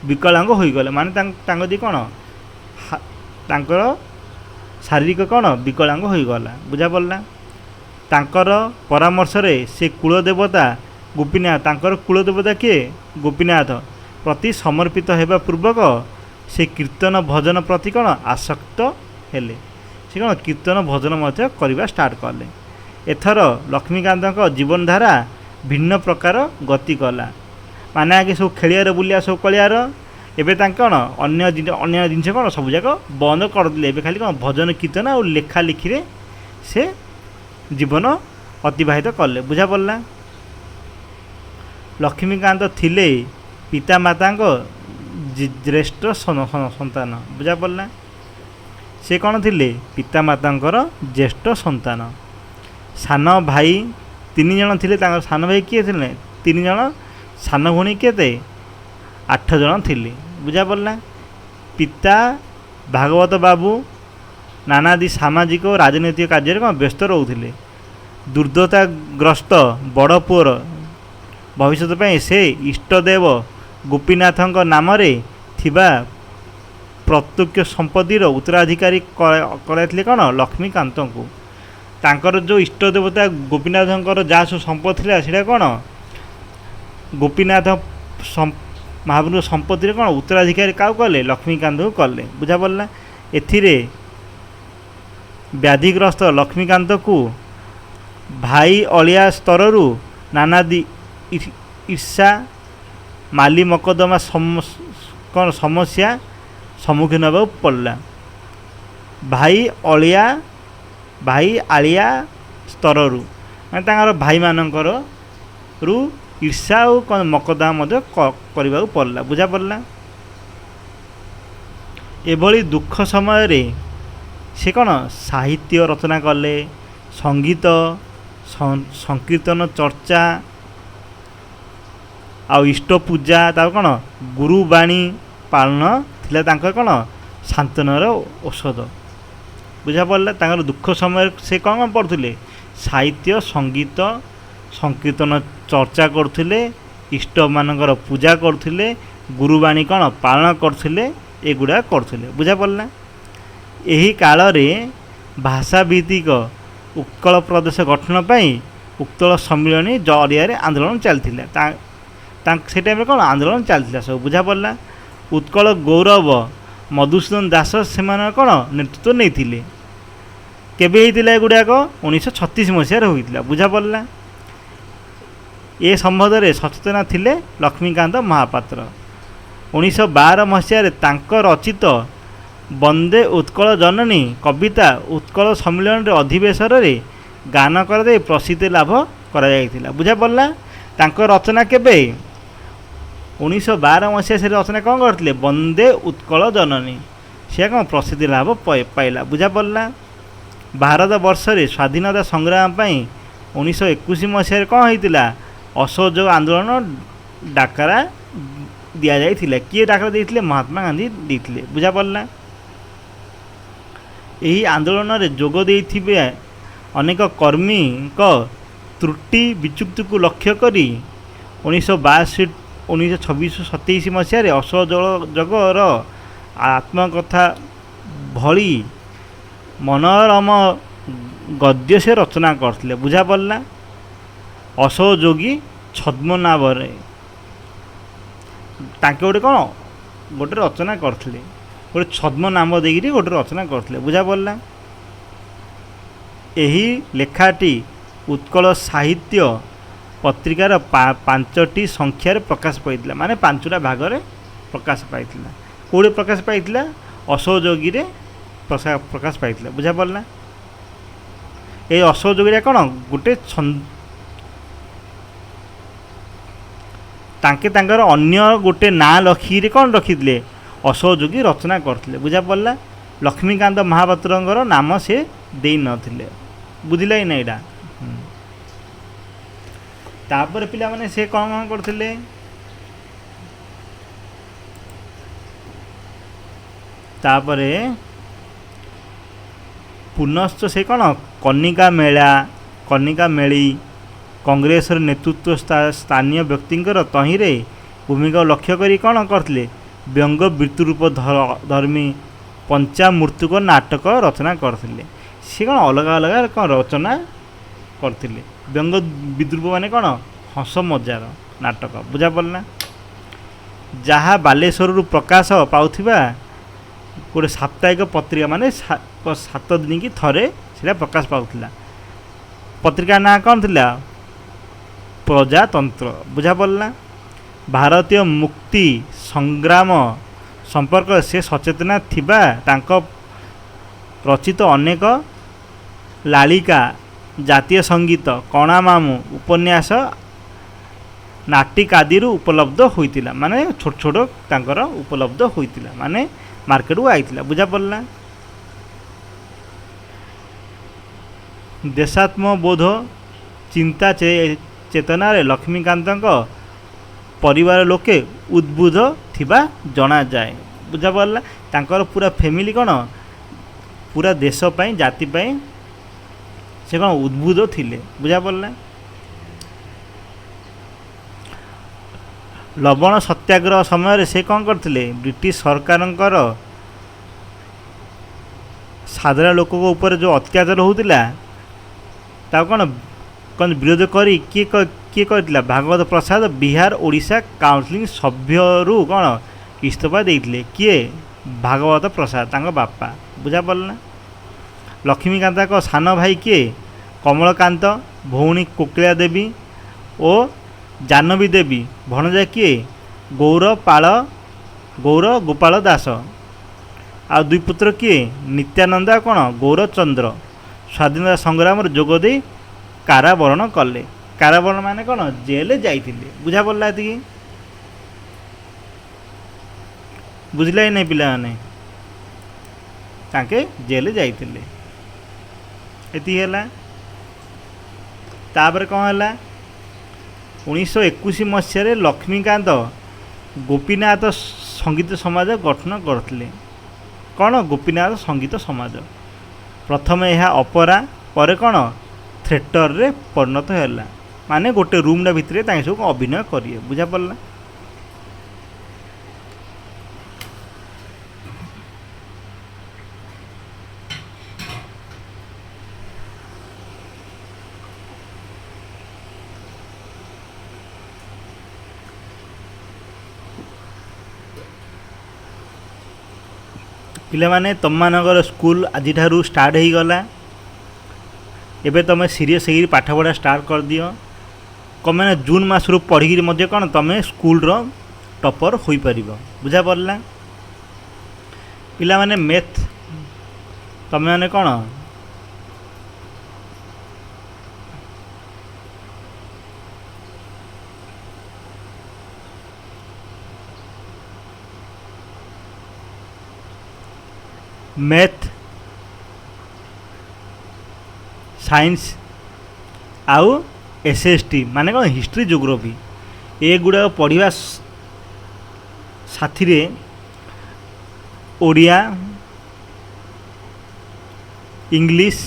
ବିକଳାଙ୍ଗ ହୋଇଗଲେ, ମାନେ ତାଙ୍କ ଦି କ'ଣ ତାଙ୍କର ଶାରୀରିକ କ'ଣ ବିକଳାଙ୍ଗ ହୋଇଗଲା, ବୁଝା ପଡ଼ିଲା। ତାଙ୍କର ପରାମର୍ଶରେ ସେ କୂଳଦେବତା ଗୋପୀନାଥ, ତାଙ୍କର କୂଳଦେବତା କିଏ? ଗୋପୀନାଥ ପ୍ରତି ସମର୍ପିତ ହେବା ପୂର୍ବକ ସେ କୀର୍ତ୍ତନ ଭଜନ ପ୍ରତି କ'ଣ ଆସକ୍ତ ହେଲେ। ସେ କ'ଣ କୀର୍ତ୍ତନ ଭଜନ ମଧ୍ୟ କରିବା ଷ୍ଟାର୍ଟ କଲେ। ଏଥର ଲକ୍ଷ୍ମୀକାନ୍ତଙ୍କ ଜୀବନଧାରା ଭିନ୍ନ ପ୍ରକାର ଗତି କଲା। ମାନେ ଆଗେ ସବୁ ଖେଳିବାର ବୁଲିବା ସବୁ କଳିବାର, ଏବେ ତାଙ୍କ କ'ଣ ଅନ୍ୟ ଜିନିଷ କ'ଣ ସବୁଯାକ ବନ୍ଦ କରିଦେଲେ। ଏବେ ଖାଲି କ'ଣ ଭଜନ କୀର୍ତ୍ତନ ଆଉ ଲେଖାଲେଖିରେ ସେ ଜୀବନ ଅତିବାହିତ କଲେ, ବୁଝା ପଡ଼ିଲା। ଲକ୍ଷ୍ମୀକାନ୍ତ ଥିଲେ ପିତାମାତାଙ୍କ ଜ୍ୟେଷ୍ଠ ସନ୍ତାନ, ବୁଝା ପଡ଼ିଲା। ସେ କ'ଣ ଥିଲେ? ପିତାମାତାଙ୍କର ଜ୍ୟେଷ୍ଠ ସନ୍ତାନ। ସାନ ଭାଇ 3 ଜଣ ଥିଲେ। ତାଙ୍କର ସାନ ଭାଇ କିଏ ଥିଲେ? 3 ଜଣ। ସାନ ଭଉଣୀ କେତେ? 8 ଜଣ ଥିଲେ, ବୁଝା ପଡ଼ିଲା। ପିତା ଭାଗବତ ବାବୁ ନାନାଦି ସାମାଜିକ ଓ ରାଜନୈତିକ କାର୍ଯ୍ୟରେ କ'ଣ ବ୍ୟସ୍ତ ରହୁଥିଲେ। ଦୁର୍ଦ୍ଦଶାଗ୍ରସ୍ତ ବଡ଼ ପୁଅର ଭବିଷ୍ୟତ ପାଇଁ ସେ ଇଷ୍ଟଦେବ ଗୋପୀନାଥଙ୍କ ନାମରେ ଥିବା ପ୍ରତ୍ୟକ୍ଷ ସମ୍ପତ୍ତିର ଉତ୍ତରାଧିକାରୀ କରାଇଥିଲେ କ'ଣ ଲକ୍ଷ୍ମୀକାନ୍ତଙ୍କୁ। ତାଙ୍କର ଯେଉଁ ଇଷ୍ଟ ଦେବତା ଗୋପୀନାଥଙ୍କର ଯାହା ସବୁ ସମ୍ପତ୍ତି ଥିଲା ସେଇଟା କ'ଣ ଗୋପୀନାଥ ମହାପ୍ରଭୁଙ୍କ ସମ୍ପତ୍ତିରେ କ'ଣ ଉତ୍ତରାଧିକାରୀ କାହାକୁ କଲେ ଲକ୍ଷ୍ମୀକାନ୍ତକୁ କଲେ। ବୁଝାପଡ଼ିଲା। ଏଥିରେ ବ୍ୟାଧିଗ୍ରସ୍ତ ଲକ୍ଷ୍ମୀକାନ୍ତକୁ ଭାଇ ଅଳିଆ ସ୍ତରରୁ ନାନାଦି ଈର୍ଷା ମାଲି ମକଦ୍ଦମା କ'ଣ ସମସ୍ୟା ସମ୍ମୁଖୀନ ହେବାକୁ ପଡ଼ିଲା। ଭାଇ ଆଳିଆ ସ୍ତରରୁ ମାନେ ତାଙ୍କର ଭାଇମାନଙ୍କର ଈର୍ଷା ଆଉ କ'ଣ ମକଦ୍ଦମା ମଧ୍ୟ କରିବାକୁ ପଡ଼ିଲା। ବୁଝାପଡ଼ିଲା। ଏଭଳି ଦୁଃଖ ସମୟରେ ସେ କ'ଣ ସାହିତ୍ୟ ରଚନା କଲେ, ସଙ୍ଗୀତ ସଂକୀର୍ତ୍ତନ ଚର୍ଚ୍ଚା ଆଉ ଇଷ୍ଟ ପୂଜା, ତାର କ'ଣ ଗୁରୁବାଣୀ ପାଳନ ଥିଲା ତାଙ୍କର କ'ଣ ସାନ୍ତ୍ୱନାର ଔଷଧ। ବୁଝାପଡ଼ିଲା। ତାଙ୍କର ଦୁଃଖ ସମୟରେ ସେ କ'ଣ ପଢ଼ୁଥିଲେ ସାହିତ୍ୟ ସଙ୍ଗୀତ ସଂକୀର୍ତ୍ତନ ଚର୍ଚ୍ଚା କରୁଥିଲେ, ଇଷ୍ଟମାନଙ୍କର ପୂଜା କରୁଥିଲେ, ଗୁରୁବାଣୀ କ'ଣ ପାଳନ କରୁଥିଲେ, ଏଗୁଡ଼ା କରୁଥିଲେ। ବୁଝାପଡ଼ିଲା। ଏହି କାଳରେ ଭାଷାଭିତ୍ତିକ ଉତ୍କଳ ପ୍ରଦେଶ ଗଠନ ପାଇଁ ଉତ୍କଳ ସମ୍ମିଳନୀ ଜରିଆରେ ଆନ୍ଦୋଳନ ଚାଲିଥିଲା। ସେ ଟାଇମ୍ରେ କ'ଣ ଆନ୍ଦୋଳନ ଚାଲିଥିଲା ସବୁ। ବୁଝାପଡ଼ିଲା। ଉତ୍କଳ ଗୌରବ ମଧୁସୂଦନ ଦାସ ସେମାନେ କ'ଣ ନେତୃତ୍ୱ ନେଇଥିଲେ। କେବେ ହେଇଥିଲା ଏଗୁଡ଼ାକ 1936 ମସିହାରେ ହୋଇଥିଲା। ବୁଝାପଡ଼ିଲା। ଏ ସମ୍ବନ୍ଧରେ ସଚେତନ ଥିଲେ ଲକ୍ଷ୍ମୀକାନ୍ତ ମହାପାତ୍ର। 1912 ମସିହାରେ ତାଙ୍କ ରଚିତ ବନ୍ଦେ ଉତ୍କଳ ଜନନୀ କବିତା ଉତ୍କଳ ସମ୍ମିଳନୀର ଅଧିବେଶନରେ ଗାନ କରାଯାଇ ପ୍ରସିଦ୍ଧି ଲାଭ କରାଯାଇଥିଲା। ବୁଝାପଡ଼ିଲା। ତାଙ୍କ ରଚନା କେବେ 1912 ମସିହା ସେ ରଚନା କ'ଣ କରିଥିଲେ ବନ୍ଦେ ଉତ୍କଳ ଜନନୀ, ସେ କ'ଣ ପ୍ରସିଦ୍ଧି ଲାଭ ପାଇଲା। ବୁଝାପଡ଼ିଲା। ଭାରତ ବର୍ଷରେ ସ୍ୱାଧୀନତା ସଂଗ୍ରାମ ପାଇଁ 1921 ମସିହାରେ କ'ଣ ହେଇଥିଲା ଅସହଯୋଗ ଆନ୍ଦୋଳନ ଡାକରା ଦିଆଯାଇଥିଲା। କିଏ ଡାକରା ଦେଇଥିଲେ ମହାତ୍ମା ଗାନ୍ଧୀ ଦେଇଥିଲେ। ବୁଝାପଡ଼ିଲା। ଏହି ଆନ୍ଦୋଳନରେ ଯୋଗ ଦେଇଥିବା ଅନେକ କର୍ମୀଙ୍କ ତ୍ରୁଟି ବିଚ୍ୟୁତିକୁ ଲକ୍ଷ୍ୟ କରି 1922 1926-27 ମସିହାରେ ଅସହଯୋଗର ଆତ୍ମକଥା ଭଳି ମନୋରମ ଗଦ୍ୟ ସେ ରଚନା କରିଥିଲେ। ବୁଝାପଡ଼ିଲା। ଅସହଯୋଗୀ ଛଦ୍ମନାଭରେ ତାଙ୍କେ ଗୋଟେ ରଚନା କରିଥିଲେ, ଗୋଟେ ଛଦ୍ମ ନାମ ଦେଇକିରି ଗୋଟେ ରଚନା କରିଥିଲେ। ବୁଝାପଡ଼ିଲା। ଏହି ଲେଖାଟି ଉତ୍କଳ ସାହିତ୍ୟ ପତ୍ରିକାର 5ଟି ସଂଖ୍ୟାରେ ପ୍ରକାଶ ପାଇଥିଲା, ମାନେ 5ଟା ଭାଗରେ ପ୍ରକାଶ ପାଇଥିଲା। କେଉଁଠି ପ୍ରକାଶ ପାଇଥିଲା ଅସହଯୋଗୀରେ ପ୍ରକାଶ ପାଇଥିଲା। ବୁଝାପଡ଼ିଲା। এই ଅସହଯୋଗୀଟା କ'ଣ ଗୋଟେ ତାଙ୍କେ ତାଙ୍କର ଅନ୍ୟ ଗୋଟେ ନାଁ ଲଖିକିରି କ'ଣ ରଖିଥିଲେ ଅସହଯୋଗୀ ରଚନା କରିଥିଲେ। ବୁଝାପଡ଼ିଲା। ଲକ୍ଷ୍ମୀକାନ୍ତ ମହାପାତ୍ରଙ୍କର ନାମ ସେ ଦେଇନଥିଲେ। ବୁଝିଲା କି ନା ଏଇଟା। ତାପରେ ପିଲାମାନେ ସେ କ'ଣ କରିଥିଲେ ତାପରେ ପୁନଶ୍ଚ ସେ କ'ଣ କନିକା ମେଳି କଂଗ୍ରେସର ନେତୃତ୍ୱ ସ୍ଥାନୀୟ ବ୍ୟକ୍ତିଙ୍କର ତହିଁରେ ଭୂମିକା ଲକ୍ଷ୍ୟ କରି କ'ଣ କରିଥିଲେ ବ୍ୟଙ୍ଗ ବୃତ୍ତିରୂପ ଧର୍ମୀ ପଞ୍ଚାମୃତ୍ତିକ ନାଟକ ରଚନା କରିଥିଲେ। ସେ କ'ଣ ଅଲଗା ଅଲଗା କ'ଣ ରଚନା କରିଥିଲେ। ବ୍ୟଙ୍ଗ ବିଦ୍ରୂପ ମାନେ କ'ଣ ହସ ମଜାର ନାଟକ। ବୁଝାପଡ଼ିଲା। ଯାହା ବାଲେଶ୍ୱରରୁ ପ୍ରକାଶ ପାଉଥିବା ଗୋଟେ ସାପ୍ତାହିକ ପତ୍ରିକା, ମାନେ 7 ଦିନ କି ଥରେ ସେଇଟା ପ୍ରକାଶ ପାଉଥିଲା। ପତ୍ରିକା ନାଁ କ'ଣ ଥିଲା ପ୍ରଜାତନ୍ତ୍ର। ବୁଝାପଡ଼ିଲା। ଭାରତୀୟ ମୁକ୍ତି ସଂଗ୍ରାମ ସମ୍ପର୍କରେ ସେ ସଚେତନ ଥିବା ତାଙ୍କ ରଚିତ ଅନେକ ଲାଳିକା ଜାତୀୟ ସଙ୍ଗୀତ କଣା ମାମୁଁ ଉପନ୍ୟାସ ନାଟିକାଦିରୁ ଉପଲବ୍ଧ ହୋଇଥିଲା, ମାନେ ଛୋଟ ଛୋଟ ତାଙ୍କର ଉପଲବ୍ଧ ହୋଇଥିଲା, ମାନେ ମାର୍କେଟକୁ ଆଇଥିଲା। ବୁଝାପଡ଼ିଲା। ଦେଶାତ୍ମବୋଧ ଚିନ୍ତା ଚେତନାରେ ଲକ୍ଷ୍ମୀକାନ୍ତଙ୍କ ପରିବାର ଲୋକେ ଉଦ୍ବୁଦ୍ଧ ଥିବା ଜଣାଯାଏ। ବୁଝାପଡ଼ିଲା। ତାଙ୍କର ପୁରା ଫ୍ୟାମିଲି କ'ଣ ପୁରା ଦେଶ ପାଇଁ ଜାତି ପାଇଁ ସେ କ'ଣ ଉଦ୍ବୁଦ୍ଧ ଥିଲେ। ବୁଝାପଡ଼ିଲା। ଲବଣ ସତ୍ୟାଗ୍ରହ ସମୟରେ ସେ କ'ଣ କରିଥିଲେ ବ୍ରିଟିଶ ସରକାରଙ୍କର ସାଧାରଣ ଲୋକଙ୍କ ଉପରେ ଯେଉଁ ଅତ୍ୟାଚାର ହେଉଥିଲା ତାକୁ କ'ଣ କ'ଣ ବିରୋଧ କରି କିଏ କରିଥିଲା? ଭାଗବତ ପ୍ରସାଦ ବିହାର ଓଡ଼ିଶା କାଉନସିଲ୍ ସଭ୍ୟରୁ କ'ଣ ଇସ୍ତଫା ଦେଇଥିଲେ? କିଏ? ଭାଗବତ ପ୍ରସାଦ, ତାଙ୍କ ବାପା। ବୁଝା ପଡ଼ିଲା ନା? ଲକ୍ଷ୍ମୀକାନ୍ତଙ୍କ ସାନ ଭାଇ କିଏ? କମଳକାନ୍ତ। ଭଉଣୀ କୋକିଳା ଦେବୀ ଓ ଜାହ୍ନବୀ ଦେବୀ। ଭଣଜା କିଏ? ଗୌର ଗୋପାଳ ଦାସ। ଆଉ ଦୁଇ ପୁତ୍ର କିଏ? ନିତ୍ୟାନନ୍ଦ ଆଉ କ'ଣ? ଗୌରଚନ୍ଦ୍ର। ସ୍ୱାଧୀନତା ସଂଗ୍ରାମରେ ଯୋଗ ଦେଇ କାରାବରଣ କଲେ। କାରାବରଣ ମାନେ କ'ଣ? ଜେଲ୍ ଯାଇଥିଲେ। ବୁଝା ପଡ଼ିଲା ଏତିକି? ବୁଝିଲା କି ନାହିଁ ପିଲାମାନେ? ତାଙ୍କେ ଜେଲ୍ ଯାଇଥିଲେ। ଏତିକି ହେଲା। ତାପରେ କ'ଣ ହେଲା? 1921 ମସିହାରେ ଲକ୍ଷ୍ମୀକାନ୍ତ ଗୋପୀନାଥ ସଙ୍ଗୀତ ସମାଜ ଗଠନ କରିଥିଲେ। କ'ଣ? ଗୋପୀନାଥ ସଙ୍ଗୀତ ସମାଜ। ପ୍ରଥମେ ଏହା ଅପେରା, ପରେ କ'ଣ ଥିଏଟରରେ ପରିଣତ ହେଲା। ମାନେ ଗୋଟେ ରୁମ୍ଟା ଭିତରେ ତାଙ୍କେ ସବୁ ଅଭିନୟ କରିବେ। ବୁଝା ପଡ଼ିଲା? ପିଲାମାନେ ତୁମମାନଙ୍କର ସ୍କୁଲ ଆଜିଠାରୁ ଷ୍ଟାର୍ଟ ହେଇଗଲା। ଏବେ ତୁମେ ସିରିୟସ୍ ହେଇକି ପାଠପଢ଼ା ଷ୍ଟାର୍ଟ କରିଦିଅ। କ'ଣ ମାନେ ଜୁନ୍ ମାସରୁ ପଢ଼ିକିରି ମଧ୍ୟ କ'ଣ ତୁମେ ସ୍କୁଲର ଟପର ହୋଇପାରିବ। ବୁଝା ପଡ଼ିଲା? ପିଲାମାନେ ମ୍ୟାଥ୍ ତୁମେମାନେ କ'ଣ ମ୍ୟାଥ୍, ସାଇନ୍ସ ଆଉ SST ମାନେ କ'ଣ ହିଷ୍ଟ୍ରି ଜିଓଗ୍ରାଫି ଏଗୁଡ଼ାକ ପଢ଼ିବା ସାଥିରେ ଓଡ଼ିଆ, ଇଂଲିଶ,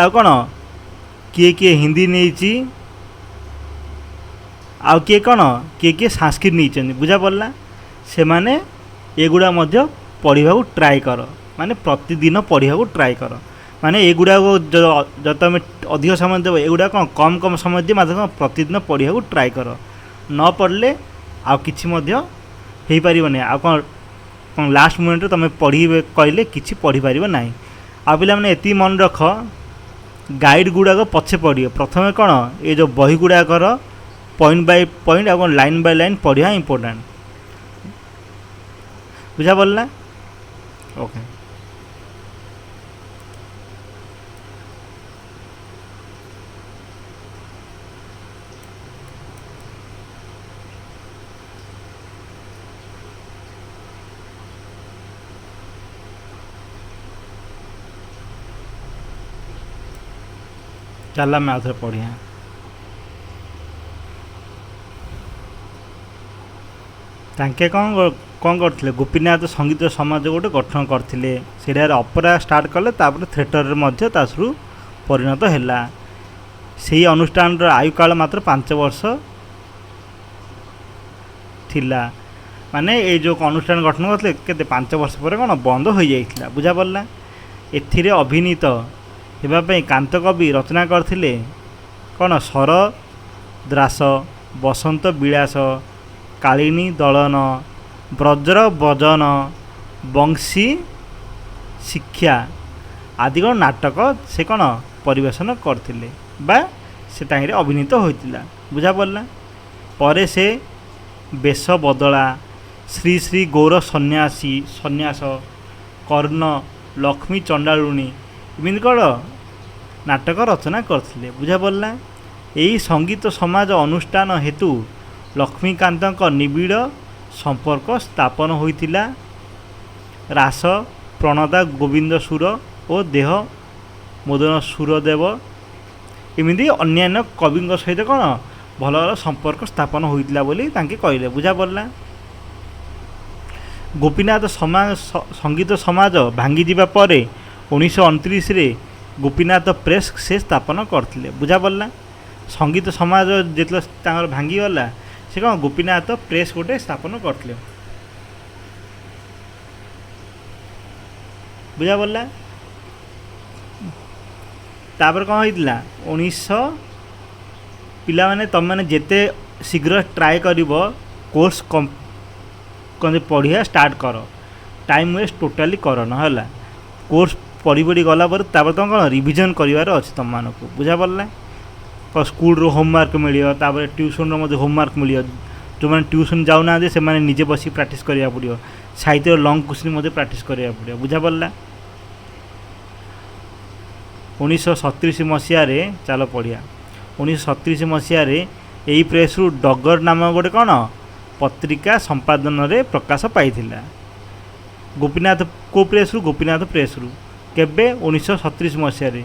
ଆଉ କ'ଣ କିଏ ହିନ୍ଦୀ ନେଇଛି ଆଉ କିଏ ସାଂସ୍କ୍ରିଟ୍ ନେଇଛନ୍ତି। ବୁଝା ପଡ଼ିଲା? ସେମାନେ ଏଗୁଡ଼ା ମଧ୍ୟ ପଢ଼ିବାକୁ ଟ୍ରାଏ କର। ମାନେ ପ୍ରତିଦିନ ପଢ଼ିବାକୁ ଟ୍ରାଏ କର। ମାନେ ଏଗୁଡ଼ାକ ଯଦି ତୁମେ ଅଧିକ ସମୟ ଦେବ, ଏଗୁଡ଼ା କ'ଣ କମ୍ ସମୟ ଦିଏ, ମାତ୍ର କ'ଣ ପ୍ରତିଦିନ ପଢ଼ିବାକୁ ଟ୍ରାଏ କର। ନ ପଢ଼ିଲେ ଆଉ କିଛି ମଧ୍ୟ ହେଇପାରିବନି। ଆଉ କ'ଣ ଲାଷ୍ଟ ମୋମେଣ୍ଟରେ ତୁମେ ପଢ଼ିବେ କହିଲେ କିଛି ପଢ଼ିପାରିବ ନାହିଁ। ଆଉ ପିଲାମାନେ ଏତିକି ମନେ ରଖ, ଗାଇଡ଼ ଗୁଡ଼ାକ ପଛେ ପଢ଼ିବ। ପ୍ରଥମେ କ'ଣ ଏ ଯେଉଁ ବହି ଗୁଡ଼ାକର ପଏଣ୍ଟ ବାଇ ପଏଣ୍ଟ ଆଉ ଲାଇନ୍ ବାଇ ଲାଇନ୍ ପଢ଼ିବା ଇମ୍ପୋର୍ଟାଣ୍ଟ। ବୁଝା ପଡ଼ିଲା? ଓକେ। ଚାଲ ଆମେ ଆଉଥରେ ପଢ଼ିବା। ତାଙ୍କେ କ'ଣ କରିଥିଲେ? ଗୋପୀନାଥ ସଙ୍ଗୀତ ସମାଜ ଗୋଟେ ଗଠନ କରିଥିଲେ। ସେଠାରେ ଅପେରା ଷ୍ଟାର୍ଟ କଲେ, ତାପରେ ଥିଏଟରରେ ମଧ୍ୟ ତାସରୁ ପରିଣତ ହେଲା। ସେହି ଅନୁଷ୍ଠାନର ଆୟୁକାଳ ମାତ୍ର 5 ବର୍ଷ ଥିଲା। ମାନେ ଏଇ ଯେଉଁ ଅନୁଷ୍ଠାନ ଗଠନ କରିଥିଲେ କେତେ 5 ବର୍ଷ ପରେ କ'ଣ ବନ୍ଦ ହୋଇଯାଇଥିଲା। ବୁଝା ପଡ଼ିଲା? ଏଥିରେ ଅଭିନୀତ ହେବା ପାଇଁ କାନ୍ତକବି ରଚନା କରିଥିଲେ କ'ଣ? ଶରଦ୍ରାସ, ବସନ୍ତ ବିଳାସ, କାଳିନୀ ଦଳନ, ବ୍ରଜ ବଜନ, ବଂଶୀ ଶିକ୍ଷା ଆଦି କ'ଣ ନାଟକ ସେ କ'ଣ ପରିବେଷଣ କରିଥିଲେ ବା ସେ ତାହିଁରେ ଅଭିନୀତ ହୋଇଥିଲା। ବୁଝା ପଡ଼ିଲା? ପରେ ସେ ବେଶ ବଦଳା, ଶ୍ରୀ ଶ୍ରୀ ଗୌର ସନ୍ନ୍ୟାସ, କର୍ଣ୍ଣ, ଲକ୍ଷ୍ମୀ ଚଣ୍ଡାଳୁଣୀ ଏମିତି କ'ଣ ନାଟକ ରଚନା କରିଥିଲେ। ବୁଝା ପଡ଼ିଲା? ଏହି ସଙ୍ଗୀତ ସମାଜ ଅନୁଷ୍ଠାନ ହେତୁ ଲକ୍ଷ୍ମୀକାନ୍ତଙ୍କ ନିବିଡ଼ ସମ୍ପର୍କ ସ୍ଥାପନ ହୋଇଥିଲା। ରାସ, ପ୍ରଣତା ଗୋବିନ୍ଦ ସୁର ଓ ଦେହ ମୋଦନ ସୁରଦେବ ଏମିତି ଅନ୍ୟାନ୍ୟ କବିଙ୍କ ସହିତ କ'ଣ ଭଲ ସମ୍ପର୍କ ସ୍ଥାପନ ହୋଇଥିଲା ବୋଲି ତାଙ୍କେ କହିଲେ। ବୁଝା ପଡ଼ିଲା? ଗୋପୀନାଥ ସଙ୍ଗୀତ ସମାଜ ଭାଙ୍ଗିଯିବା ପରେ 1929ରେ ଗୋପୀନାଥ ପ୍ରେସ୍ ସେ ସ୍ଥାପନ କରିଥିଲେ। ବୁଝା ପଡ଼ିଲା? ସଙ୍ଗୀତ ସମାଜ ଯେତେବେଳେ ତାଙ୍କର ଭାଙ୍ଗିଗଲା, ସେ କ'ଣ ଗୋପୀନାଥ ପ୍ରେସ୍ ଗୋଟେ ସ୍ଥାପନ କରିଥିଲେ। ବୁଝା ପଡ଼ିଲା। ତାପରେ କ'ଣ ହେଇଥିଲା 1900 ପିଲାମାନେ ତୁମେମାନେ ଯେତେ ଶୀଘ୍ର ଟ୍ରାଏ କରିବ କୋର୍ସ ପଢ଼ିବା ଷ୍ଟାର୍ଟ କର, ଟାଇମ୍ ୱେଷ୍ଟ ଟୋଟାଲି କରନ ହେଲା। କୋର୍ସ ପଢ଼ି ଗଲା ପରେ ତାପରେ ତୁମ କ'ଣ ରିଭିଜନ୍ କରିବାର ଅଛି ତୁମମାନଙ୍କୁ, ବୁଝା ପଡ଼ିଲା। ସ୍କୁଲରୁ ହୋମୱାର୍କ ମିଳିବ, ତାପରେ ଟ୍ୟୁସନ୍ର ମଧ୍ୟ ହୋମୱାର୍କ ମିଳିବ। ଯେଉଁମାନେ ଟ୍ୟୁସନ୍ ଯାଉନାହାନ୍ତି ସେମାନେ ନିଜେ ବସି ପ୍ରାକ୍ଟିସ୍ କରିବାକୁ ପଡ଼ିବ। ସାହିତ୍ୟର ଲଙ୍ଗ୍ କୋଶ୍ଚିନ୍ ମଧ୍ୟ ପ୍ରାକ୍ଟିସ୍ କରିବାକୁ ପଡ଼ିବ, ବୁଝା ପଡ଼ିଲା। 1937 ମସିହାରେ ଚାଲ ପଢ଼ିବା। 1937 ମସିହାରେ ଏହି ପ୍ରେସ୍ରୁ ଡଗର ନାମକ ଗୋଟେ କ'ଣ ପତ୍ରିକା ସମ୍ପାଦନରେ ପ୍ରକାଶ ପାଇଥିଲା। ଗୋପୀନାଥ କେଉଁ ପ୍ରେସ୍ରୁ? ଗୋପୀନାଥ ପ୍ରେସ୍ରୁ। କେବେ? 1937 ମସିହାରେ।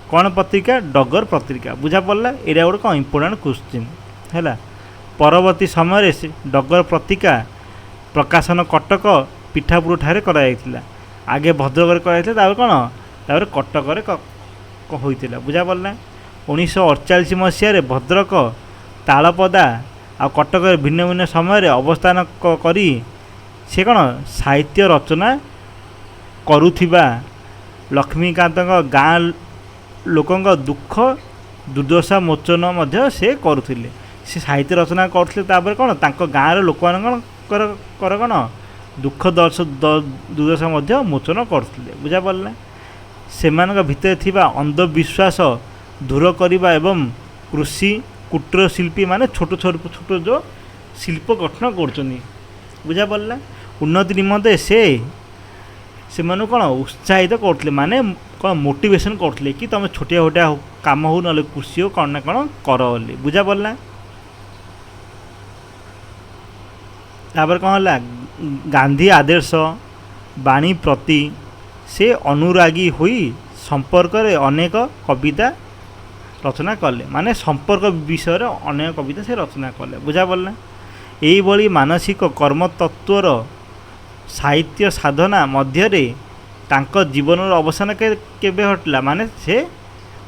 କ'ଣ ପତ୍ରିକା? ଡଗର ପତ୍ରିକା, ବୁଝା ପଡ଼ିଲା। ଏଇଟା ଗୋଟେ କ'ଣ ଇମ୍ପୋର୍ଟାଣ୍ଟ କୋଶ୍ଚିନ୍ ହେଲା। ପରବର୍ତ୍ତୀ ସମୟରେ ସେ ଡଗର ପତ୍ରିକା ପ୍ରକାଶନ କଟକ ପିଠାପୁରଠାରେ କରାଯାଇଥିଲା। ଆଗେ ଭଦ୍ରକରେ କରାଯାଇଥିଲା, ତାପରେ କ'ଣ ତାପରେ କଟକରେ ହୋଇଥିଲା, ବୁଝା ପଡ଼ିଲା। 1948 ମସିହାରେ ଭଦ୍ରକ, ତାଳପଦା ଆଉ କଟକରେ ଭିନ୍ନ ଭିନ୍ନ ସମୟରେ ଅବସ୍ଥାନ କରି ସେ କ'ଣ ସାହିତ୍ୟ ରଚନା କରୁଥିବା ଲକ୍ଷ୍ମୀକାନ୍ତଙ୍କ ଗାଁ ଲୋକଙ୍କ ଦୁଃଖ ଦୁର୍ଦ୍ଦଶା ମୋଚନ ମଧ୍ୟ ସେ କରୁଥିଲେ। ସେ ସାହିତ୍ୟ ରଚନା କରୁଥିଲେ, ତାପରେ କ'ଣ ତାଙ୍କ ଗାଁର ଲୋକମାନଙ୍କର କ'ଣ ଦୁଃଖ ଦୁର୍ଦ୍ଦଶା ମଧ୍ୟ ମୋଚନ କରୁଥିଲେ, ବୁଝା ପଡ଼ିଲା। ସେମାନଙ୍କ ଭିତରେ ଥିବା ଅନ୍ଧବିଶ୍ୱାସ ଦୂର କରିବା ଏବଂ କୃଷି କୁଟୀର ଶିଳ୍ପୀ ମାନେ ଛୋଟ ଯେଉଁ ଶିଳ୍ପ ଗଠନ କରୁଛନ୍ତି, ବୁଝା ପଡ଼ିଲା। ଉନ୍ନତି ନିମନ୍ତେ ସେମାନଙ୍କୁ କ'ଣ ଉତ୍ସାହିତ କରୁଥିଲେ, ମାନେ କ'ଣ ମୋଟିଭେସନ୍ କରୁଥିଲେ କି ତୁମେ ଛୋଟିଆ ଛୋଟିଆ କାମ ହେଉ ନହେଲେ କୃଷି ହେଉ କ'ଣ ନା କ'ଣ କର ବୋଲି, ବୁଝା ପଡ଼ିଲା। ତାପରେ କ'ଣ ହେଲା ଗାନ୍ଧୀ ଆଦର୍ଶ ବାଣୀ ପ୍ରତି ସେ ଅନୁରାଗୀ ହୋଇ ସମ୍ପର୍କରେ ଅନେକ କବିତା ରଚନା କଲେ, ମାନେ ସମ୍ପର୍କ ବିଷୟରେ ଅନେକ କବିତା ସେ ରଚନା କଲେ, ବୁଝା ପଡ଼ିଲା। ଏହିଭଳି ମାନସିକ କର୍ମତତ୍ତ୍ୱର ସାହିତ୍ୟ ସାଧନା ମଧ୍ୟରେ ତାଙ୍କ ଜୀବନର ଅବସାନ କେବେ ଘଟିଲା? ମାନେ ସେ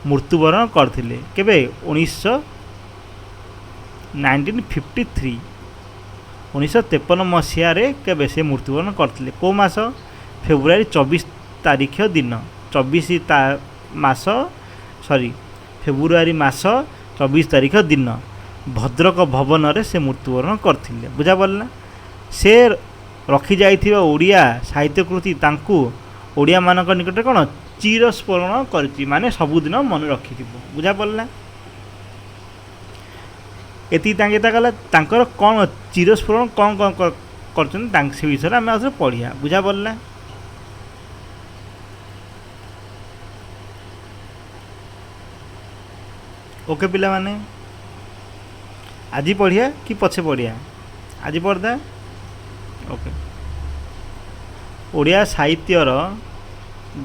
ମୃତ୍ୟୁବରଣ କରିଥିଲେ କେବେ? 1953 1953 ମସିହାରେ କେବେ ସେ ମୃତ୍ୟୁବରଣ କରିଥିଲେ? କେଉଁ ମାସ? ଫେବୃଆରୀ 24 ତାରିଖ ଦିନ। ଫେବୃଆରୀ ମାସ 24 ତାରିଖ ଦିନ ଭଦ୍ରକ ଭବନରେ ସେ ମୃତ୍ୟୁବରଣ କରିଥିଲେ, ବୁଝା ପଡ଼ିଲା। ସେ ରଖିଯାଇଥିବା ଓଡ଼ିଆ ସାହିତ୍ୟକୃତି ତାଙ୍କୁ ଓଡ଼ିଆମାନଙ୍କ ନିକଟରେ କ'ଣ ଚିରସ୍ମରଣ କରିଛି, ମାନେ ସବୁଦିନ ମନେ ରଖିଥିବ, ବୁଝା ପଡ଼ିଲା। ଏତିକି ଗଲା। ତାଙ୍କର କ'ଣ ଚିରସ୍ମରଣ କ'ଣ କରିଛନ୍ତି ସେ ବିଷୟରେ ଆମେ ଆଉଥରେ ପଢ଼ିବା, ବୁଝା ପଡ଼ିଲା। ଓକେ ପିଲାମାନେ, ଆଜି ପଢ଼ିବା କି ପଛେ ପଢ଼ିବା? ଆଜି ପଢ଼ିବା। ଓକେ। ଓଡ଼ିଆ ସାହିତ୍ୟର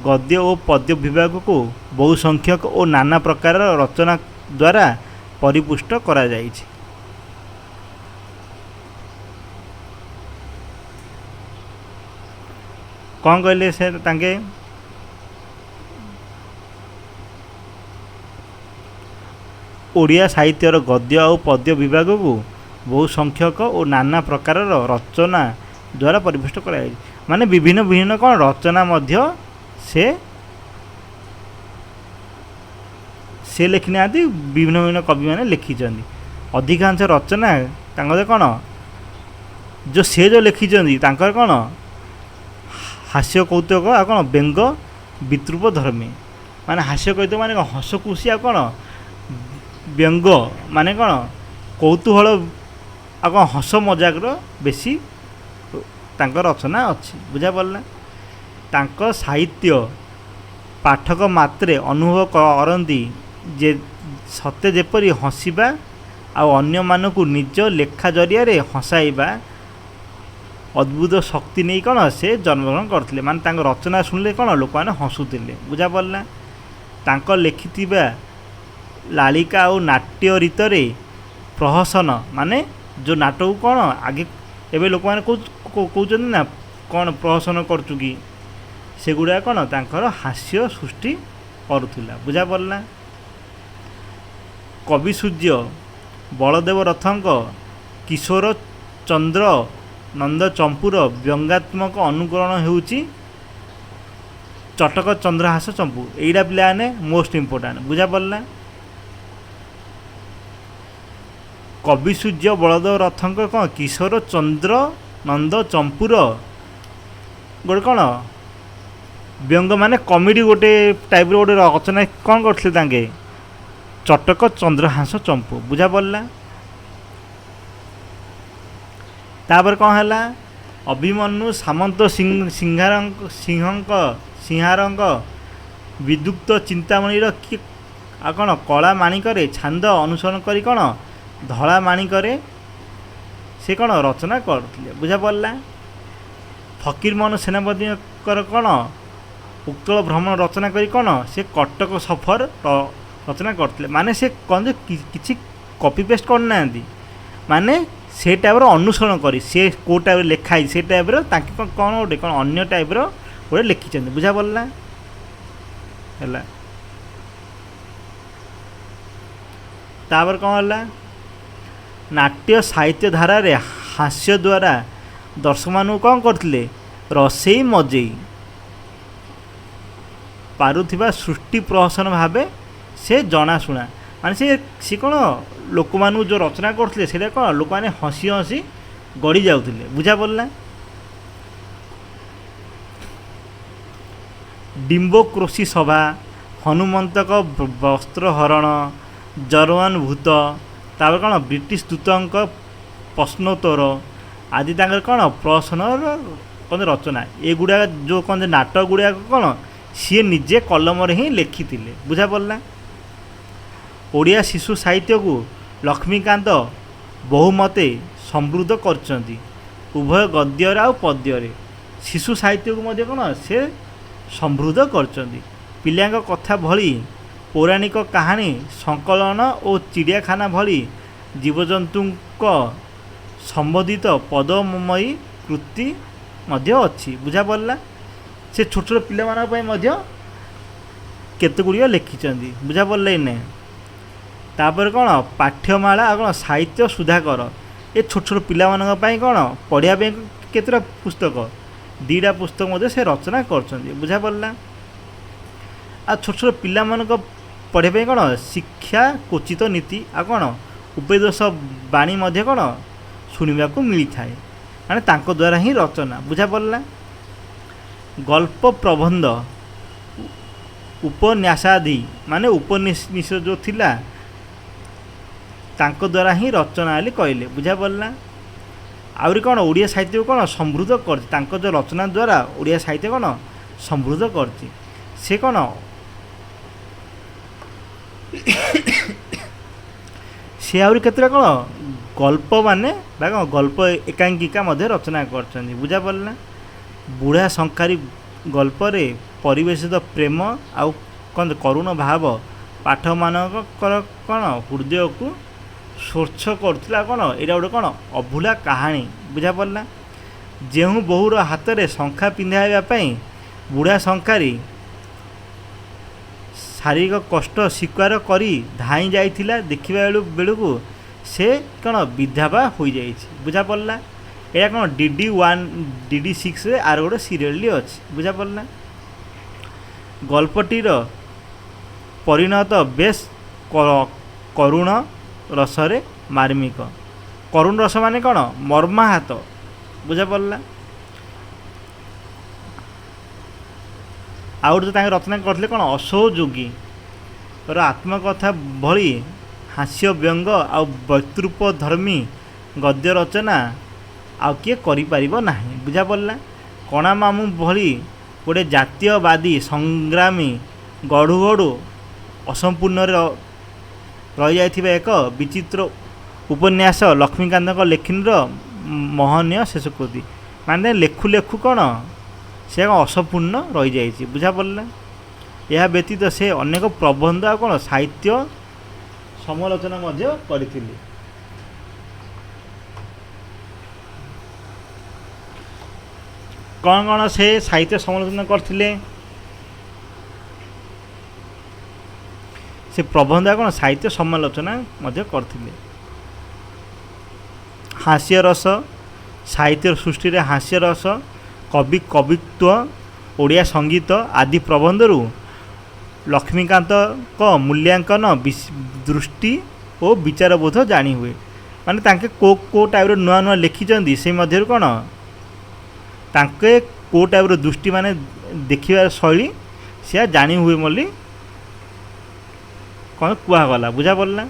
ଗଦ୍ୟ ଓ ପଦ୍ୟ ବିଭାଗକୁ ବହୁ ସଂଖ୍ୟକ ଓ ନାନା ପ୍ରକାରର ରଚନା ଦ୍ୱାରା ପରିପୁଷ୍ଟ କରାଯାଇଛି। କ'ଣ କହିଲେ ସେ ତାଙ୍କେ? ଓଡ଼ିଆ ସାହିତ୍ୟର ଗଦ୍ୟ ଆଉ ପଦ୍ୟ ବିଭାଗକୁ ବହୁ ସଂଖ୍ୟକ ଓ ନାନା ପ୍ରକାରର ରଚନା ଦ୍ୱାରା ପରିପୁଷ୍ଟ କରାଯାଇଛି, ମାନେ ବିଭିନ୍ନ ବିଭିନ୍ନ କ'ଣ ରଚନା ମଧ୍ୟ ସେ ଲେଖିନାହାନ୍ତି, ବିଭିନ୍ନ ବିଭିନ୍ନ କବିମାନେ ଲେଖିଛନ୍ତି। ଅଧିକାଂଶ ରଚନା ତାଙ୍କର କ'ଣ ଯେଉଁ ଲେଖିଛନ୍ତି ତାଙ୍କର କ'ଣ ହାସ୍ୟ କୌତୁକ ଆଉ କ'ଣ ବ୍ୟଙ୍ଗ ବିଦ୍ରୂପ ଧର୍ମୀ, ମାନେ ହାସ୍ୟ କୌତୁକ ମାନେ କ'ଣ ହସ ଖୁସି, ଆଉ କ'ଣ ବ୍ୟଙ୍ଗ ମାନେ କ'ଣ କୌତୂହଳ ଆଉ କ'ଣ ହସ ମଜାକର ବେଶୀ ତାଙ୍କ ରଚନା ଅଛି, ବୁଝା ପଡ଼ିଲା। ତାଙ୍କ ସାହିତ୍ୟ ପାଠକ ମାତ୍ରେ ଅନୁଭବ କରନ୍ତି ଯେ ସତେ ଯେପରି ହସିବା ଆଉ ଅନ୍ୟମାନଙ୍କୁ ନିଜ ଲେଖା ଜରିଆରେ ହସାଇବା ଅଦ୍ଭୁତ ଶକ୍ତି ନେଇ କ'ଣ ସେ ଜନ୍ମଗ୍ରହଣ କରିଥିଲେ, ମାନେ ତାଙ୍କ ରଚନା ଶୁଣିଲେ କ'ଣ ଲୋକମାନେ ହସୁଥିଲେ, ବୁଝା ପଡ଼ିଲା। ତାଙ୍କ ଲେଖିଥିବା ଲାଳିକା ଆଉ ନାଟ୍ୟ ରୀତରେ ପ୍ରହସନ, ମାନେ ଯେଉଁ ନାଟକୁ କ'ଣ ଆଗେ ଏବେ ଲୋକମାନେ କହୁଛନ୍ତି ନା କ'ଣ ପ୍ରହସନ କରୁଛୁ କି, ସେଗୁଡ଼ାକ କ'ଣ ତାଙ୍କର ହାସ୍ୟ ସୃଷ୍ଟି କରୁଥିଲା, ବୁଝା ପଡ଼ିଲା। କବି ସୂର୍ଯ୍ୟ ବଳଦେବ ରଥଙ୍କ କିଶୋର ଚନ୍ଦ୍ର ନନ୍ଦ ଚମ୍ପୁର ବ୍ୟଙ୍ଗାତ୍ମକ ଅନୁକରଣ ହେଉଛି चटक चंद्रहास चंपू यहीटा पे मोस्ट इम्पोर्टाट बुझा पड़ा। कवि सूर्य बलदेव रथंक कौन किशोर चंद्र नंद चंपूर गोटे कौन व्यंग माने कमेडी गोटे टाइप गोटे रचना कौन करते चटक चंद्रहास चंपू बुझा पड़ा। तापर कौन है अभिमन्यु सामंत सिंहारंग विदुक्त चिंतामणिर कि कौन कला माणिकरे छांद अनुसरण करी कौन धला माणिकरे से कौन रचना करते बुझा पड़ा। फकीरमोहन सेनापति कौन उत्कल भ्रमण रचना करी कौन से कटक सफर रचना करते माने से कौन किसी कॉपी पेस्ट करना माने से टाइप अनुसरण करी से को टाइप लिखाई से टाइप कौन गोटे कौन अन्य टाइप गोटे लिखी बुझा पड़ा है। तापर कौन है नाट्य साहित्य धारा रे हास्य द्वारा दर्शक मानू कौन करते रसई मजेई पारुथिबा सृष्टि प्रहसन भावे से जनाशुना माने से कौन लोक मानू जो रचना करते से कौन लोक मैंने हसी हसी गड़ी जाऊले बुझा पड़ा। डिम्बक्रोशी सभा हनुमंतक वस्त्रहरण जरवान भूत तापर कौन ब्रिटिश दूतक प्रश्नोत्तर आदि कौन प्रश्न कौन रचना एगुड़ा जो कौन नाटक गुड़ाक कौन सी निजे कलम ही लिखी बुझा पड़ा। ओडिया शिशु साहित्य को लक्ष्मीकांत बहुमते समृद्ध करचंती उभय गद्यर आ पद्य शिशु साहित्य को मध्य कौन से समृद्ध करचंती पिलांक कथा भली पौराणिक कहानी संकलन और चिड़ियाखाना भली जीवजंतुक संबोधित पदमयी कृति मध्य अच्छी बुझा पड़ा। से छोट छोट पिला केते गुड़िया लिखिं बुझा पड़ा इन्हें। तापर कौन पाठ्यमाला कौन साहित्य सुधाकर ये छोट छोट पिला कौन पढ़िया केतटा पुस्तक दीटा पुस्तक मध्य से रचना कर बुझा पड़ा। आ छोट छोट पिला पढ़ाई कौन शिक्षा कोचित नीति आ कौन उपदेश बाणी मध्य कौन शुणा को मिली थाए माने तांको द्वारा ही रचना बुझा पड़ा। गल्प प्रबंध उपन्यासादि माने उपनिष जो थिला तांको द्वारा ही रचना कहले बुझा पड़ा। आउरी कौन ओडिया साहित्य को कौन समृद्ध कर जो रचना द्वारा ओडिया साहित्य कौन समृद्ध कर से कौन सी आउरी केतरा कौन गल्प माने कौन गल्प एकांकिका मध्य रचना कर बुझा पड़ा। बुढ़ा शंकारी गल्प रे परिवेशित प्रेम आउ कौन करुण भाव पाठ मानकर कौन हृदय को स्वच्छ करथिला कौन यहाँ गोटे कौन अभुला कहानी बुझा पड़ा। जो बोहूर हाथ में शंखा पिंधाइवाई बुढ़ा शंकारी शारीरिक कष्ट स्वीकार करी धाई जाइथिला देखिबा बेलू से कौन विधवा हो जाइए बुझा पड़ा। यह कौन DD1 DD6 आर गोटे सीरियल अच्छी बुझा पड़ा। गल्पटीर परिणत बेस करुण रसरे मार्मिक करुण रस माने कौन मर्माहत बुझा पड़ा। आउ जो रचना करते कौन असहयोगी आत्मकथा भली हास्य व्यंग आ वैतृप धर्मी गद्य रचना आउ किए करिपारिबो नाही बुझा पड़ा। कणा मामू भली गोटे जातीयवादी संग्रामी गढ़ु गढ़ु असंपूर्ण रही जाइथिबा एक विचित्र उपन्यास लक्ष्मीकांत लेखनीर महनीय शेषकृति माने लेखु लेखु कौन से असंपूर्ण रही जाइए बुझा पड़ा। यह व्यतीत से अनेक प्रबंध कौन साहित्य समालोचना मध्य करथिले। कौन कौन से साहित्य समालोचना करथिले से प्रबंध कौन साहित्य समालोचना मध्य करथिले। हास्य रस साहित्य सृष्टि रे हास्य रस कवि कवित्व ଓଡ଼ିଆ ସଙ୍ଗୀତ ଆଦି ପ୍ରବନ୍ଧରୁ ଲକ୍ଷ୍ମୀକାନ୍ତଙ୍କ ମୂଲ୍ୟାଙ୍କନ ଦୃଷ୍ଟି ଓ ବିଚାରବୋଧ ଜାଣି ହୁଏ। ମାନେ ତାଙ୍କେ କେଉଁ ଟାଇପ୍ର ନୂଆ ନୂଆ ଲେଖିଛନ୍ତି, ସେ ମଧ୍ୟରୁ କ'ଣ ତାଙ୍କେ କେଉଁ ଟାଇପ୍ର ଦୃଷ୍ଟି ମାନେ ଦେଖିବାର ଶୈଳୀ ସେ ଜାଣି ହୁଏ ବୋଲି କ'ଣ କୁହାଗଲା। ବୁଝା ପଡ଼ିଲା।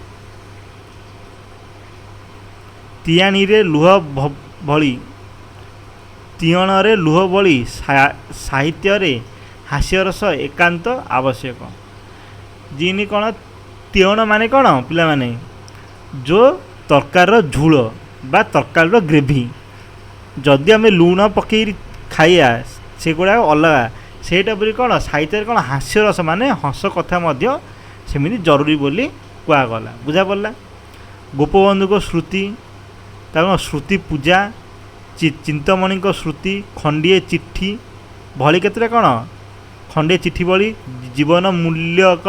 ତିଆଣୀରେ ଲୁହ ଭଳି ତିଅଣରେ ଲୁହ ଭଳି ସାହିତ୍ୟରେ ହାସ୍ୟରସ ଏକାନ୍ତ ଆବଶ୍ୟକ। ଯିନି କ'ଣ ତିଅଣ ମାନେ କ'ଣ ପିଲାମାନେ, ଯେଉଁ ତରକାରୀର ଝୋଳ ବା ତରକାରୀର ଗ୍ରେଭି, ଯଦି ଆମେ ଲୁଣ ପକାଇ ଖାଇବା ସେଗୁଡ଼ାକ ଅଲଗା, ସେଇଟା ବୋଲି କ'ଣ ସାହିତ୍ୟରେ କ'ଣ ହାସ୍ୟରସ ମାନେ ହସ କଥା ମଧ୍ୟ ସେମିତି ଜରୁରୀ ବୋଲି କୁହାଗଲା। ବୁଝା ପଡ଼ିଲା। ଗୋପବନ୍ଧୁଙ୍କ ଶ୍ରୁତି, ତାର ଶ୍ରୁତି ପୂଜା, ଚିନ୍ତାମଣିଙ୍କ ଶ୍ରୁତି, ଖଣ୍ଡିଏ ଚିଠି ଭଳି କେତେଟା କ'ଣ ଖଣ୍ଡିଏ ଚିଠି ଭଳି ଜୀବନ ମୂଲ୍ୟକ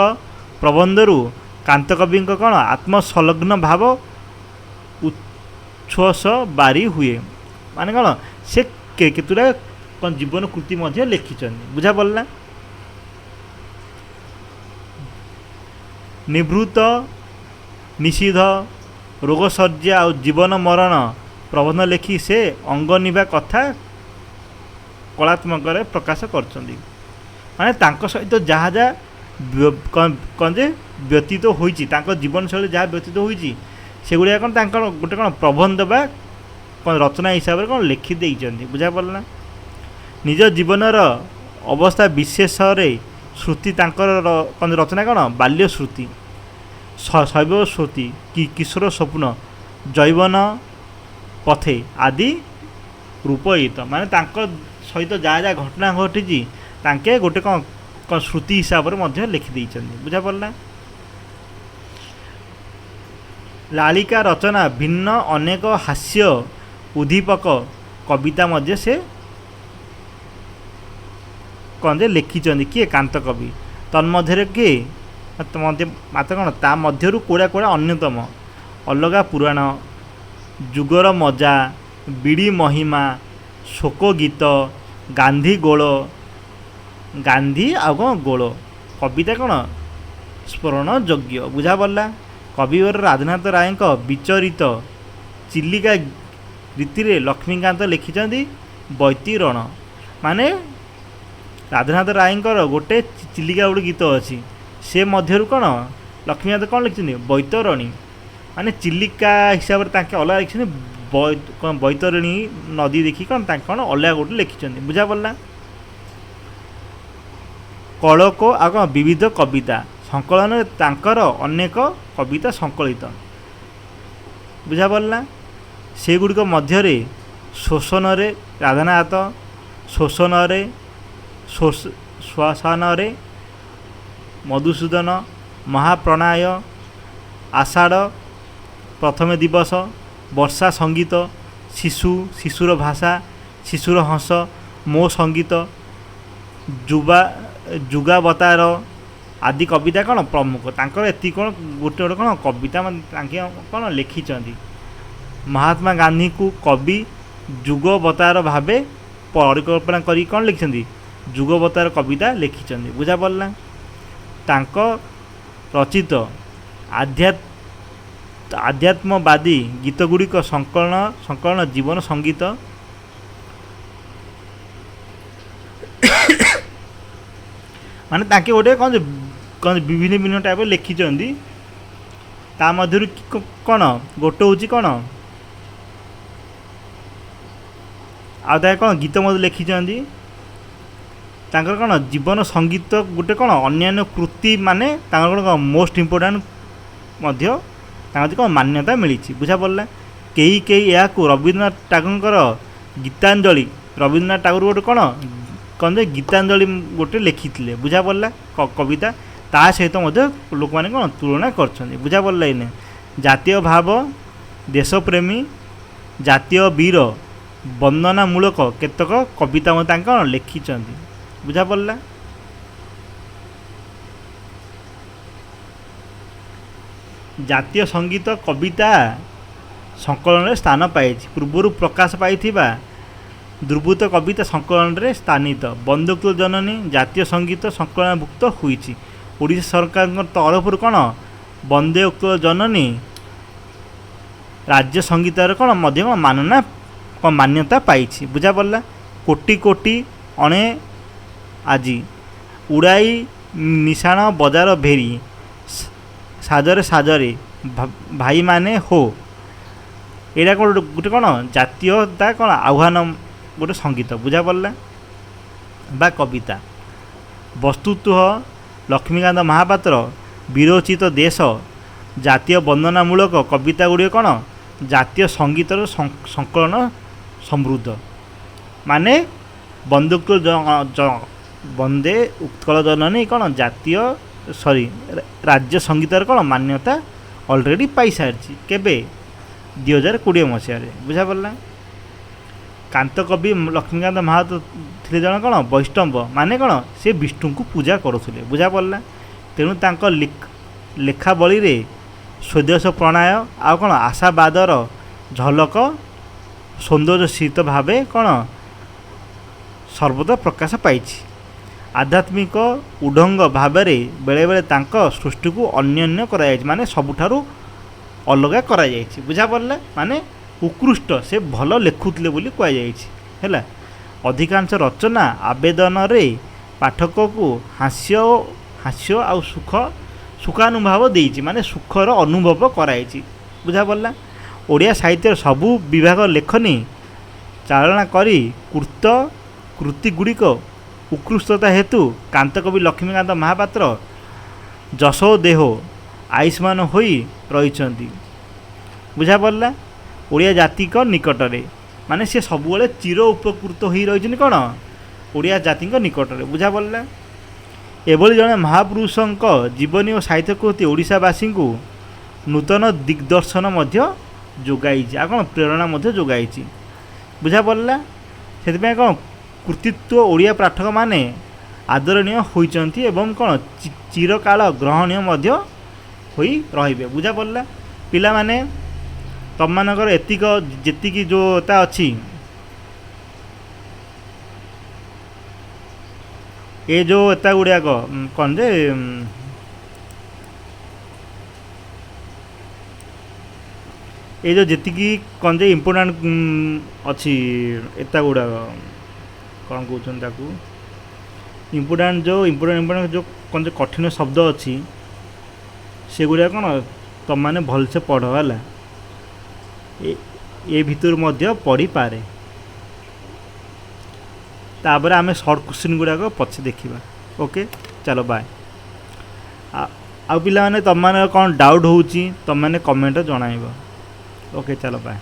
ପ୍ରବନ୍ଧରୁ କାନ୍ତକବିଙ୍କ କ'ଣ ଆତ୍ମସଂଲଗ୍ନ ଭାବ ଉଚ୍ଛ୍ୱାସ ବାରି ହୁଏ। ମାନେ କ'ଣ ସେ କେତେଟା କ'ଣ ଜୀବନ କୃତି ମଧ୍ୟ ଲେଖିଛନ୍ତି। ବୁଝା ପଡ଼ିଲା। ନିଭୃତ, ନିଷିଦ୍ଧ, ରୋଗଶଯ୍ୟା ଆଉ ଜୀବନ ମରଣ ପ୍ରବନ୍ଧ ଲେଖି ସେ ଅଙ୍ଗନିଭା କଥା କଳାତ୍ମକରେ ପ୍ରକାଶ କରିଛନ୍ତି। ମାନେ ତାଙ୍କ ସହିତ ଯାହା ଯାହା କ'ଣ ଯେ ବ୍ୟତୀତ ହୋଇଛି, ତାଙ୍କ ଜୀବନଶୈଳୀ ଯାହା ବ୍ୟତୀତ ହୋଇଛି ସେଗୁଡ଼ିକ କ'ଣ ତାଙ୍କର ଗୋଟେ କ'ଣ ପ୍ରବନ୍ଧ ବା କ'ଣ ରଚନା ହିସାବରେ କ'ଣ ଲେଖି ଦେଇଛନ୍ତି। ବୁଝା ପଡ଼ିଲା। ନିଜ ଜୀବନର ଅବସ୍ଥା ବିଶେଷରେ ଶ୍ରୁତି ତାଙ୍କର କ'ଣ ରଚନା କ'ଣ ବାଲ୍ୟ ଶ୍ରୁତି, ଶୈବ ଶ୍ରୁତି, କିଶୋର ସ୍ୱପ୍ନ, ଯୌବନ ପଥେ ଆଦି ରୂପୟିତ। ମାନେ ତାଙ୍କ ସହିତ ଯାହା ଯାହା ଘଟଣା ଘଟିଛି ତାଙ୍କେ ଗୋଟେ କ'ଣ କ'ଣ ଶ୍ରୁତି ହିସାବରେ ମଧ୍ୟ ଲେଖିଦେଇଛନ୍ତି। ବୁଝା ପଡ଼ିଲା। ଲାଳିକା ରଚନା ଭିନ୍ନ ଅନେକ ହାସ୍ୟ ଉଦ୍ଦୀପକ କବିତା ମଧ୍ୟ ସେ କ'ଣ ଯେ ଲେଖିଛନ୍ତି। କିଏ? କାନ୍ତକବି। ତନ୍ମଧ୍ୟରେ କିଏ? ମାତ୍ର କ'ଣ ତା ମଧ୍ୟରୁ କୋଡ଼ା କୋଡ଼ା ଅନ୍ୟତମ ଅଲଗା ପୁରାଣ, ଯୁଗର ମଜା, ବିଡ଼ି ମହିମା, ଶୋକ ଗୀତ, ଗାନ୍ଧୀ ଗୋଳ, ଗାନ୍ଧୀ ଆଉ କ'ଣ ଗୋଳ କବିତା କ'ଣ ସ୍ମରଣ ଯୋଗ୍ୟ। ବୁଝା ପଡ଼ିଲା। କବିବର ରାଧାନାଥ ରାୟଙ୍କ ବିଚରିତ ଚିଲିକା ରୀତିରେ ଲକ୍ଷ୍ମୀକାନ୍ତ ଲେଖିଛନ୍ତି ବୈତରଣ। ମାନେ ରାଧାନାଥ ରାୟଙ୍କର ଗୋଟେ ଚିଲିକା ଗୋଟେ ଗୀତ ଅଛି, ସେ ମଧ୍ୟରୁ କ'ଣ ଲକ୍ଷ୍ମୀକାନ୍ତ କ'ଣ ଲେଖିଛନ୍ତି ବୈତରଣୀ। ମାନେ ଚିଲିକା ହିସାବରେ ତାଙ୍କେ ଅଲଗା ଲେଖିଛନ୍ତି, କ'ଣ ବୈତରଣୀ ନଦୀ ଦେଖି କ'ଣ ତାଙ୍କେ କ'ଣ ଅଲଗା ଗୋଟେ ଲେଖିଛନ୍ତି। ବୁଝା ପଡ଼ିଲା। କଳକ ଆଉ କ'ଣ ବିବିଧ କବିତା ସଂକଳନରେ ତାଙ୍କର ଅନେକ କବିତା ସଂକଳିତ। ବୁଝା ପଡ଼ିଲା। ସେଗୁଡ଼ିକ ମଧ୍ୟରେ ଶୋଷଣରେ ରାଧାନାଥ, ଶୋଷଣରେ, ଶ୍ଵାସନରେ ମଧୁସୂଦନ, ମହାପ୍ରଣୟ, ଆଷାଢ଼ ପ୍ରଥମେ ଦିବସ, ବର୍ଷା ସଙ୍ଗୀତ, ଶିଶୁ, ଶିଶୁର ଭାଷା, ଶିଶୁର ହସ, ମୋ ସଙ୍ଗୀତ, ଯୁଗାବତାର ଆଦି କବିତା କ'ଣ ପ୍ରମୁଖ। ତାଙ୍କର ଏତିକି କ'ଣ ଗୋଟେ ଗୋଟେ କ'ଣ କବିତା ତାଙ୍କେ କ'ଣ ଲେଖିଛନ୍ତି। ମହାତ୍ମା ଗାନ୍ଧୀଙ୍କୁ କବି ଯୁଗବତାର ଭାବେ ପରିକଳ୍ପନା କରି କ'ଣ ଲେଖିଛନ୍ତି ଯୁଗବତାର କବିତା ଲେଖିଛନ୍ତି। ବୁଝା ପଡ଼ିଲା। ତାଙ୍କ ରଚିତ ଆଧ୍ୟାତ୍ମବାଦୀ ଗୀତଗୁଡ଼ିକ ସଂକଳନ ଜୀବନ ସଙ୍ଗୀତ ମାନେ ତାଙ୍କେ ଗୋଟେ କ'ଣ ବିଭିନ୍ନ ବିଭିନ୍ନ ଟାଇପ୍ର ଲେଖିଛନ୍ତି। ତା ମଧ୍ୟରୁ କ'ଣ ଗୋଟେ ହେଉଛି କ'ଣ ଆଉ ତାଙ୍କ କ'ଣ ଗୀତ ମଧ୍ୟ ଲେଖିଛନ୍ତି। ତାଙ୍କର କ'ଣ ଜୀବନ ସଙ୍ଗୀତ ଗୋଟେ କ'ଣ ଅନ୍ୟାନ୍ୟ କୃତି ମାନେ ତାଙ୍କର କ'ଣ ମୋଷ୍ଟ ଇମ୍ପୋର୍ଟାଣ୍ଟ ମଧ୍ୟ ତାଙ୍କର କ'ଣ ମାନ୍ୟତା ମିଳିଛି। ବୁଝା ପଡ଼ିଲା। କେହି କେହି ଏହାକୁ ରବୀନ୍ଦ୍ରନାଥ ଟାଗୋରଙ୍କର ଗୀତାଞ୍ଜଳି, ରବୀନ୍ଦ୍ରନାଥ ଟାଗୋର ଗୋଟେ କ'ଣ ଯେ ଗୀତାଞ୍ଜଳି ଗୋଟେ ଲେଖିଥିଲେ। ବୁଝା ପଡ଼ିଲା କବିତା, ତା ସହିତ ମଧ୍ୟ ଲୋକମାନେ କ'ଣ ତୁଳନା କରିଛନ୍ତି। ବୁଝା ପଡ଼ିଲା। ଏଇନେ ଜାତୀୟ ଭାବ, ଦେଶପ୍ରେମୀ, ଜାତୀୟ ବୀର ବନ୍ଦନାମୂଳକ କେତେକ କବିତା ମଧ୍ୟ ତାଙ୍କ କ'ଣ ଲେଖିଛନ୍ତି। ବୁଝା ପଡ଼ିଲା। ଜାତୀୟ ସଙ୍ଗୀତ କବିତା ସଂକଳନରେ ସ୍ଥାନ ପାଇଛି। ପୂର୍ବରୁ ପ୍ରକାଶ ପାଇଥିବା ଦୁର୍ବୃତ୍ତ କବିତା ସଂକଳନରେ ସ୍ଥାନିତ। ବନ୍ଦୋକ୍ତ ଜନନୀ ଜାତୀୟ ସଙ୍ଗୀତ ସଂକଳନଭୁକ୍ତ ହୋଇଛି। ଓଡ଼ିଶା ସରକାରଙ୍କ ତରଫରୁ କ'ଣ ବନ୍ଦେ ଉତ୍କଳ ଜନନୀ ରାଜ୍ୟ ସଙ୍ଗୀତର କ'ଣ ମଧ୍ୟ ମାନ୍ୟତା ପାଇଛି। ବୁଝା ପଡ଼ିଲା। କୋଟି କୋଟି ଅଣେ ଆଜି ଉଡ଼ାଇ ନିଶାଣ ବଜାର ଭେରି ସାଜରେ ସାଜରେ ଭାଇମାନେ ହୋ। ଏଇଟା କ'ଣ ଗୋଟେ କ'ଣ ଜାତୀୟତା କ'ଣ ଆହ୍ୱାନ ଗୋଟେ ସଙ୍ଗୀତ। ବୁଝା ପଡ଼ିଲା ବା କବିତା। ବସ୍ତୁତଃ ଲକ୍ଷ୍ମୀକାନ୍ତ ମହାପାତ୍ର ବିରଚିତ ଦେଶ ଜାତୀୟ ବନ୍ଦନାମୂଳକ କବିତା ଗୁଡ଼ିକ କ'ଣ ଜାତୀୟ ସଙ୍ଗୀତର ସଂକଳନ ସମୃଦ୍ଧ। ମାନେ ବନ୍ଦେ ଉତ୍କଳ ଜନନୀ କ'ଣ ଜାତୀୟ ରାଜ୍ୟ ସଙ୍ଗୀତର କ'ଣ ମାନ୍ୟତା ଅଲରେଡ଼ି ପାଇସାରିଛି। କେବେ 2020 ମସିହାରେ। ବୁଝା ପଡ଼ିଲା। କାନ୍ତକବି ଲକ୍ଷ୍ମୀକାନ୍ତ ମହାପାତ୍ର ଥିଲେ ଜଣେ କ'ଣ ବୈଷ୍ଣବ। ମାନେ କ'ଣ ସେ ବିଷ୍ଣୁଙ୍କୁ ପୂଜା କରୁଥିଲେ। ବୁଝା ପଡ଼ିଲା। ତେଣୁ ତାଙ୍କ ଲେଖାବଳୀରେ ସ୍ୱଦେଶ ପ୍ରଣୟ ଆଉ କ'ଣ ଆଶାବାଦର ଝଲକ ସୌନ୍ଦର୍ଯ୍ୟଶୀତ ଭାବେ କ'ଣ ସର୍ବଦା ପ୍ରକାଶ ପାଇଛି। ଆଧ୍ୟାତ୍ମିକ ଉଡ଼ଙ୍ଗ ଭାବରେ ବେଳେବେଳେ ତାଙ୍କ ସୃଷ୍ଟିକୁ ଅନ୍ୟାନ୍ୟ କରାଯାଇଛି। ମାନେ ସବୁଠାରୁ ଅଲଗା କରାଯାଇଛି। ବୁଝା ପଡ଼ିଲା। ମାନେ ଉତ୍କୃଷ୍ଟ ସେ ଭଲ ଲେଖୁଥିଲେ ବୋଲି କୁହାଯାଇଛି। ହେଲା। ଅଧିକାଂଶ ରଚନା ଆବେଦନରେ ପାଠକକୁ ହାସ୍ୟ ଆଉ ସୁଖାନୁଭବ ଦେଇଛି। ମାନେ ସୁଖର ଅନୁଭବ କରାଇଛି। ବୁଝା ପଡ଼ିଲା। ଓଡ଼ିଆ ସାହିତ୍ୟର ସବୁ ବିଭାଗ ଲେଖନୀ ଚାଳନା କରି କୃତିଗୁଡ଼ିକ ଉତ୍କୃଷ୍ଟତା ହେତୁ କାନ୍ତକବି ଲକ୍ଷ୍ମୀକାନ୍ତ ମହାପାତ୍ର ଯଶୋଦେହ ଆୟୁଷ୍ମାନ ହୋଇ ରହିଛନ୍ତି। ବୁଝା ପଡ଼ିଲା। ଓଡ଼ିଆ ଜାତିଙ୍କ ନିକଟରେ ମାନେ ସେ ସବୁବେଳେ ଚିର ଉପକୃତ ହୋଇ ରହିଛନ୍ତି କ'ଣ ଓଡ଼ିଆ ଜାତିଙ୍କ ନିକଟରେ। ବୁଝା ପଡ଼ିଲା। ଏଭଳି ଜଣେ ମହାପୁରୁଷଙ୍କ ଜୀବନୀ ଓ ସାହିତ୍ୟ କୃତି ଓଡ଼ିଶାବାସୀଙ୍କୁ ନୂତନ ଦିଗ୍ଦର୍ଶନ ମଧ୍ୟ ଯୋଗାଇଛି ଆଉ କ'ଣ ପ୍ରେରଣା ମଧ୍ୟ ଯୋଗାଇଛି। ବୁଝା ପଡ଼ିଲା। ସେଥିପାଇଁ କ'ଣ କୃତିତ୍ୱ ଓଡ଼ିଆ ପାଠକମାନେ ଆଦରଣୀୟ ହୋଇଛନ୍ତି ଏବଂ କ'ଣ ଚିରକାଳ ଗ୍ରହଣୀୟ ମଧ୍ୟ ହୋଇ ରହିବେ। ବୁଝା ପଡ଼ିଲା। ପିଲାମାନେ ତମମାନଙ୍କର ଯେତିକି ଯେଉଁଟା ଅଛି ଏ ଯେଉଁ ଏତା ଗୁଡ଼ାକ କ'ଣ ଯେ ଏ ଯେଉଁ ଯେତିକି କ'ଣ ଯେ ଇମ୍ପୋର୍ଟାଣ୍ଟ ଅଛି ଏତା ଗୁଡ଼ାକ କ'ଣ କହୁଛନ୍ତି ତାକୁ ଇମ୍ପୋର୍ଟାଣ୍ଟ ଯେଉଁ କ'ଣ ଯେ କଠିନ ଶବ୍ଦ ଅଛି ସେଗୁଡ଼ାକ କ'ଣ ତୁମମାନେ ଭଲସେ ପଢ଼। ହେଲା। ଏ ଭିତରୁ ମଧ୍ୟ ପଢ଼ିପାରେ। ତାପରେ ଆମେ ସର୍ଟ କ୍ୱେଶ୍ଚିନ୍ ଗୁଡ଼ାକ ପଛେ ଦେଖିବା। ଓକେ ଚାଲ ବାଏ। ଆଉ ପିଲାମାନେ ତୁମମାନଙ୍କର କ'ଣ ଡାଉଟ୍ ହେଉଛି ତୁମମାନେ କମେଣ୍ଟ ଜଣାଇବ। ଓକେ ଚାଲ ବାଏ।